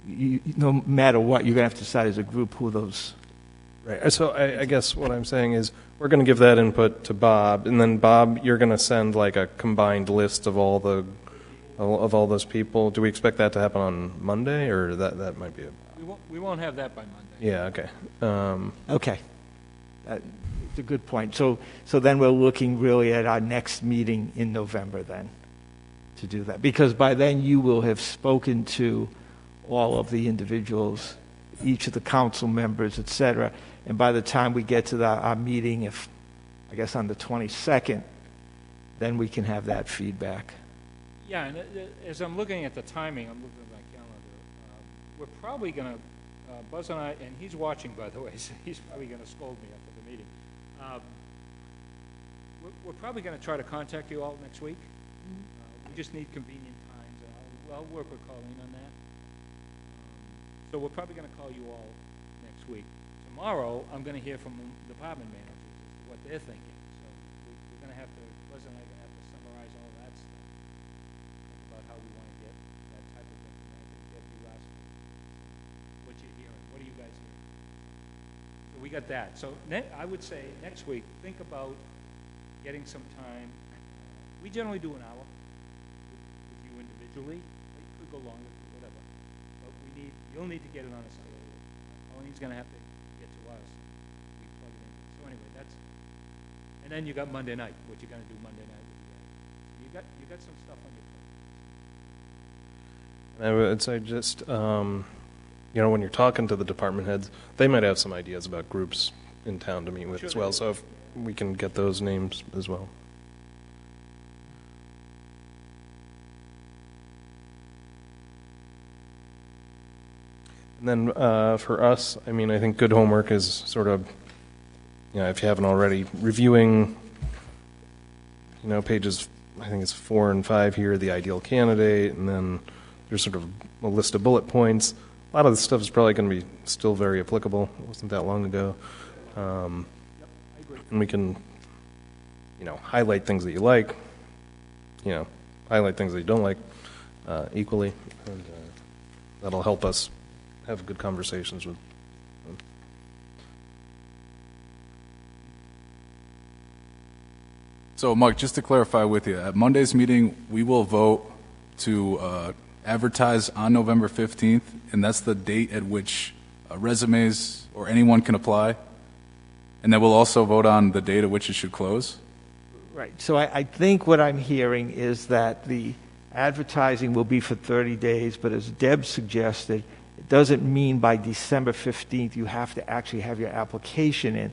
no matter what, you're going to have to decide as a group who those. Right. So I guess what I'm saying is we're going to give that input to Bob, and then Bob, you're going to send like a combined list of all those people. Do we expect that to happen on Monday, or that might be a... We won't have that by Monday. Yeah. Okay. Okay. It's a good point. So then we're looking really at our next meeting in November then to do that. Because by then you will have spoken to all of the individuals, each of the council members, et cetera. And by the time we get to our meeting, I guess on the 22nd, then we can have that feedback. Yeah, and as I'm looking at the timing, I'm looking at my calendar. We're probably going to, Buzz and I, and he's watching, by the way, so he's probably going to scold me after the meeting. We're probably going to try to contact you all next week. We just need convenient times, and I'll work with Colleen on that. So we're probably going to call you all next week. Tomorrow, I'm going to hear from department managers as to what they're thinking. So we're going to have to, Buzz and I are going to have to summarize all that stuff, think about how we want to get that type of information. I think Deb, you asked what you're hearing. What are you guys hearing? So we got that. So I would say next week, think about getting some time. We generally do an hour with you individually. It could go longer, whatever. But you'll need to get it on a schedule. Colleen's going to have to get to us. We plug it in. So anyway, and then you got Monday night. What you're going to do Monday night with you guys. You got some stuff on your plate. I would say just, when you're talking to the department heads, they might have some ideas about groups in town to meet with as well. So if we can get those names as well. And then for us, I mean, I think good homework is sort of, if you haven't already, reviewing, pages, I think it's 4 and 5 here, the ideal candidate, and then there's sort of a list of bullet points. A lot of this stuff is probably going to be still very applicable. It wasn't that long ago. And we can, highlight things that you like, highlight things that you don't like equally. And that'll help us have good conversations with them. So, Mike, just to clarify with you, at Monday's meeting, we will vote to advertise on November 15th, and that's the date at which resumes or anyone can apply. And then we'll also vote on the date at which it should close. Right. So I think what I'm hearing is that the advertising will be for 30 days, but as Deb suggested, it doesn't mean by December 15th you have to actually have your application in.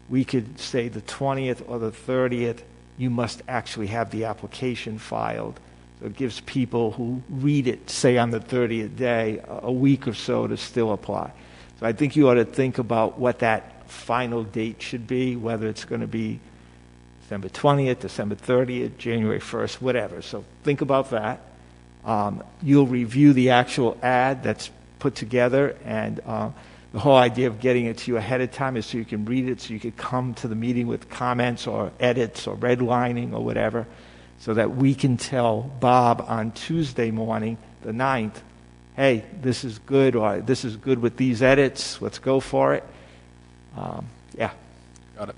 We could say the 20th or the 30th, you must actually have the application filed. So it gives people who read it, say on the 30th day, a week or so to still apply. So I think you ought to think about what that final date should be, whether it's going to be December 20th, December 30th, January 1st, whatever. So think about that. You'll review the actual ad that's put together, and the whole idea of getting it to you ahead of time is so you can read it, so you could come to the meeting with comments or edits or redlining or whatever, so that we can tell Bob on Tuesday morning, the 9th, hey, this is good, or this is good with these edits, let's go for it. Yeah. Got it.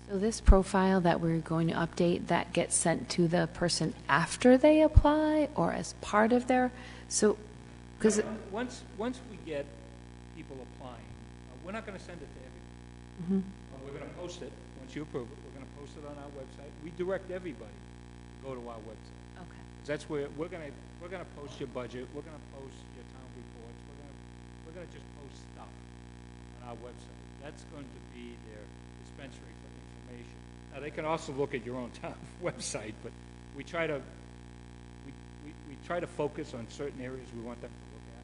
So this profile that we're going to update, that gets sent to the person after they apply or as part of their, so, because, Once we get people applying, we're not going to send it to everybody. We're going to post it, once you approve it, we're going to post it on our website. We direct everybody to go to our website. okay. That's where we're going to post your budget, we're going to post your town reports, we're going to just post stuff on our website. That's going to be their dispensary for information. Now, they can also look at your own town website, but we try to focus on certain areas we want them to look at,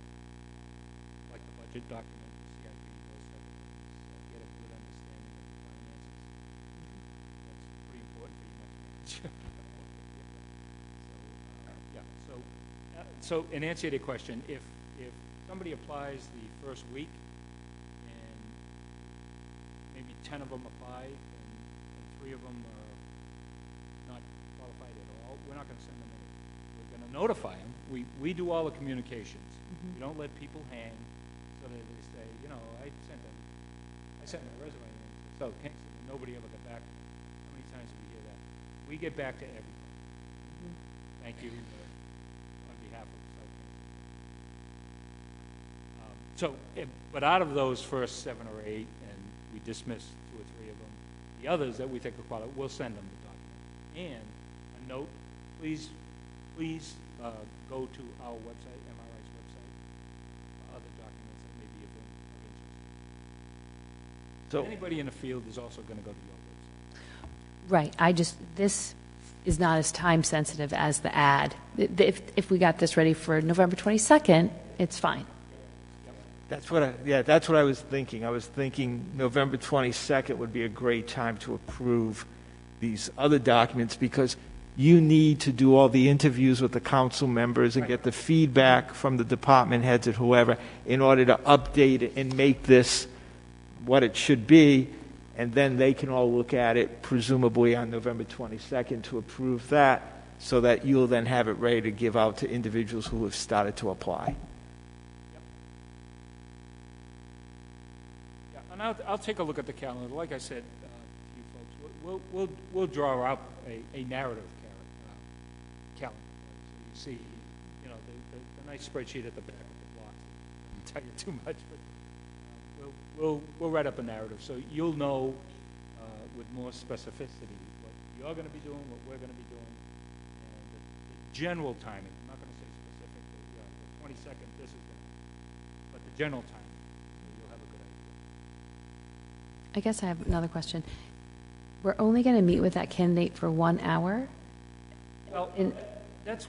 like the budget document, the CIP, those type of things. Get a good understanding of the finances. That's pretty important for you next manager. So in answer to your question, if somebody applies the first week and maybe 10 of them apply and 3 of them are not qualified at all, we're not going to send them any. We're going to notify them. We do all the communications. We don't let people hang so that they say, you know, I sent my resume in to South Kingston and nobody ever got back to me. How many times do we hear that? We get back to everybody. Thank you. On behalf of South Kingston. But out of those first 7 or 8, and we dismiss 2 or 3 of them, the others that we think are qualified, we'll send them the document. And a note, please go to our website, MRI's website, for other documents that may be of interest. So, Anybody in the field is also going to go to your website. Right, this is not as time sensitive as the ad. If we got this ready for November 22nd, it's fine. that's what I was thinking. I was thinking November 22nd would be a great time to approve these other documents, because you need to do all the interviews with the council members and get the feedback from the department heads and whoever in order to update it and make this what it should be, and then they can all look at it presumably on November 22nd to approve that, so that you'll then have it ready to give out to individuals who have started to apply. Yeah, and I'll take a look at the calendar. Like I said to you folks, we'll draw up a narrative calendar. So you see, you know, the nice spreadsheet at the back of the block. I won't tell you too much, but we'll write up a narrative so you'll know with more specificity what you're going to be doing, what we're going to be doing, and the general timing. I'm not going to say specifically, the 22nd, this is going to happen, but the general timing, so you'll have a good idea. I guess I have another question. We're only going to meet with that candidate for 1 hour? Well, that's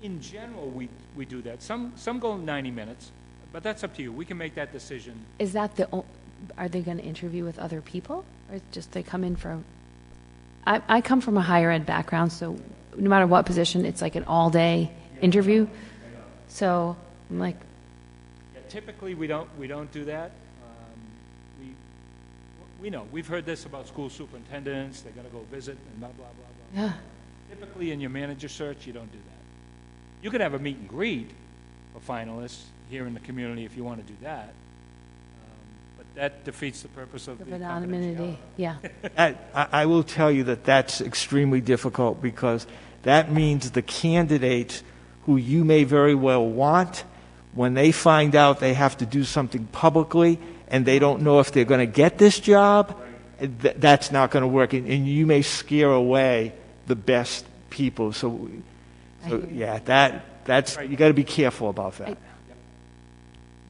in general, we do that. Some go 90 minutes, but that's up to you. We can make that decision. Is that are they going to interview with other people? Or just they come in for, I come from a higher ed background, so no matter what position, it's like an all-day interview. So I'm like, Yeah, typically, we don't do that. We know. We've heard this about school superintendents. They're going to go visit and blah, blah, blah, blah. yeah, Typically, in your manager search, you don't do that. You could have a meet and greet for finalists here in the community if you want to do that. But that defeats the purpose of of the anonymity, yeah. I will tell you that that's extremely difficult, because that means the candidates who you may very well want, when they find out they have to do something publicly and they don't know if they're going to get this job, that's not going to work. And you may scare away the best people. So yeah, that's you got to be careful about that.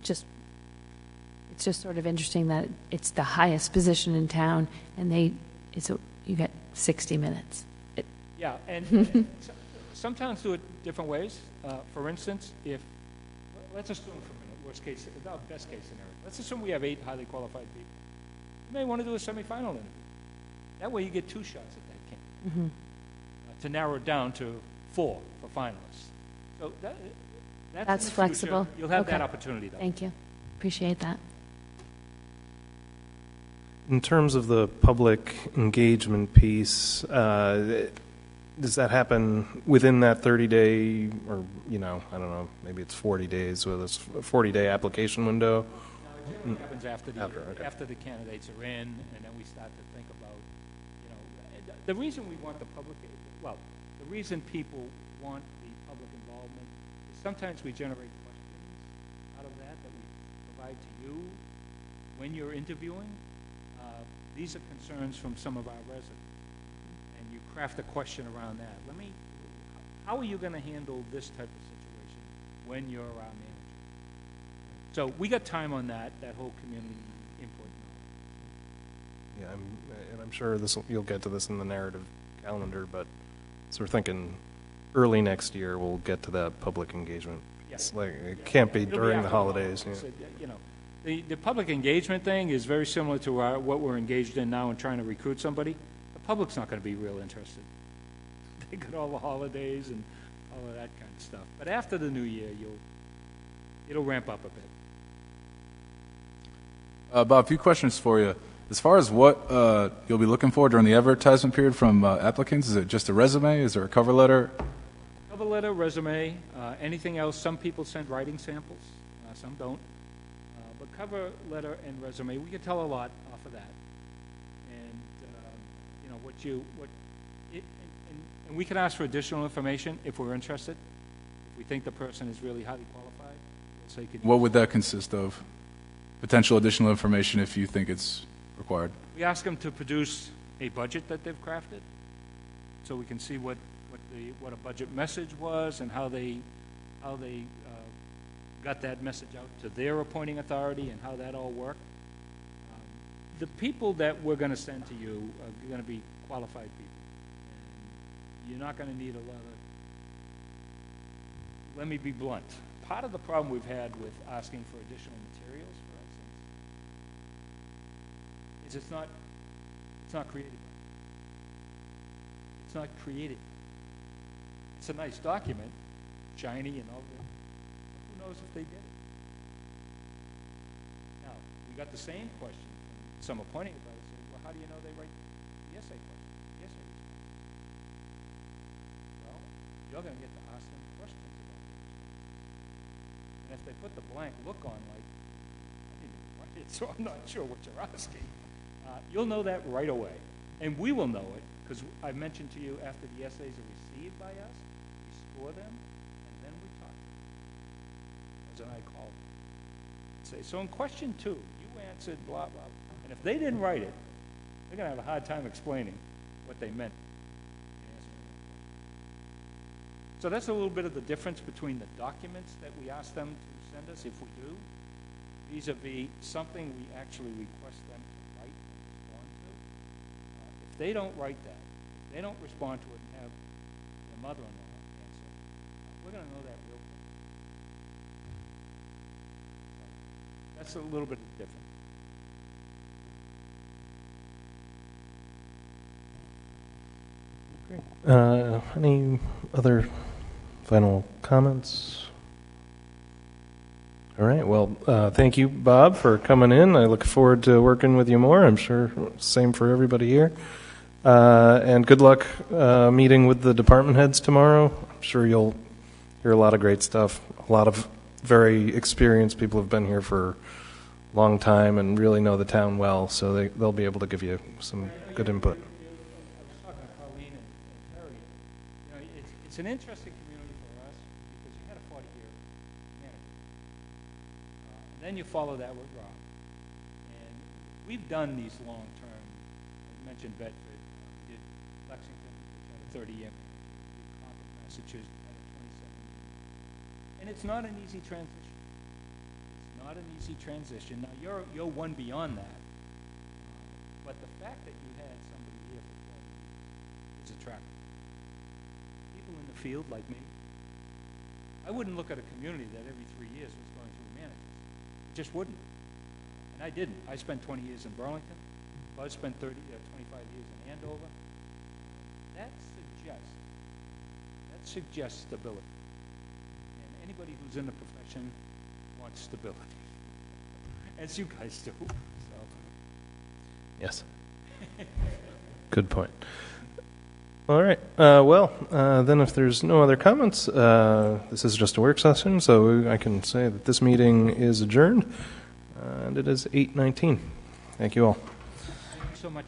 It's just sort of interesting that it's the highest position in town, and you get 60 minutes. Yeah, and some towns do it different ways. For instance, let's assume for a minute, best case scenario, let's assume we have 8 highly qualified people. You may want to do a semifinal interview. That way you get 2 shots at that candidate to narrow it down to 4 for finalists. So that's in the future. Flexible. You'll have Okay. that opportunity, though. Thank you. Appreciate that. In terms of the public engagement piece, does that happen within that 30-day, or, you know, I don't know, maybe it's 40 days, so this 40-day application window? It happens after okay. after the candidates are in, and then we start to think about, you know, the reason we want the public, well, the reason people want the public involvement is sometimes we generate questions out of that we provide to you when you're interviewing. These are concerns from some of our residents, and you craft a question around that. How are you going to handle this type of situation when you're our manager? So we got time on that whole community input. Yeah, and I'm sure you'll get to this in the narrative calendar, but so we're thinking early next year we'll get to that public engagement. Yeah. It's like, it can't be It'll during after the holidays. So, you know, the public engagement thing is very similar to what we're engaged in now in trying to recruit somebody. The public's not going to be real interested. They got all the holidays and all of that kind of stuff. But after the new year, it'll ramp up a bit. Bob, a few questions for you. As far as what you'll be looking for during the advertisement period from applicants, is it just a resume? Is there a cover letter? Cover letter, resume, anything else. Some people send writing samples, some don't. But cover letter and resume, we can tell a lot off of that. And you know and we can ask for additional information if we're interested. If we think the person is really highly qualified, we'll say, What would that consist of? Potential additional information if you think it's required. we ask them to produce a budget that they've crafted, so we can see what a budget message was and how they got that message out to their appointing authority and how that all worked. The people that we're going to send to you are going to be qualified people. And you're not going to need a lot of... Let me be blunt. Part of the problem we've had with asking for additional materials, for instance, is it's not creative. It's not creative. It's a nice document, shiny and all that. Who knows if they did it? Now, we got the same question from some appointing advisors saying, well, how do you know they write the essay question, the essay response? Well, you're going to get to ask them questions about the responses. And if they put the blank look on, like, I didn't even write it, so I'm not sure what you're asking, you'll know that right away. And we will know it, because I mentioned to you after the essays are received by us, we score them, and then we talk to them. As I call them. Say, so in question 2, you answered blah, blah, blah. And if they didn't write it, they're going to have a hard time explaining what they meant. So that's a little bit of the difference between the documents that we ask them to send us, if we do, vis-a-vis something we actually request them to write and respond to. If they don't write that, if they don't respond to it and have their mother-in-law answer, we're going to know that real quick. So that's a little bit different. Any other final comments? All right. Well, thank you, Bob, for coming in. I look forward to working with you more. I'm sure same for everybody here. And good luck meeting with the department heads tomorrow. I'm sure you'll hear a lot of great stuff. A lot of very experienced people have been here for a long time and really know the town well, so they'll be able to give you some good input. It's an interesting community for us because you had a 40-year manager. And then you follow that with Rob. And we've done these long-term, I mentioned Bedford, we did Lexington, which had a 30-year manager. We did Concord, Massachusetts, had a 27-year. And it's not an easy transition. It's not an easy transition. Now, you're one beyond that. But the fact that you had somebody here for 12 years is attractive. People in the field like me, I wouldn't look at a community that every 3 years was going through managers. It just wouldn't. And I didn't. I spent 20 years in Burlington. Buzz spent 25 years in Andover. That suggests stability. And anybody who's in the profession wants stability. As you guys do. So. Yes. Good point. All right. Then if there's no other comments, this is just a work session, so I can say that this meeting is adjourned, and it is 8:19. Thank you all. Thank you so much.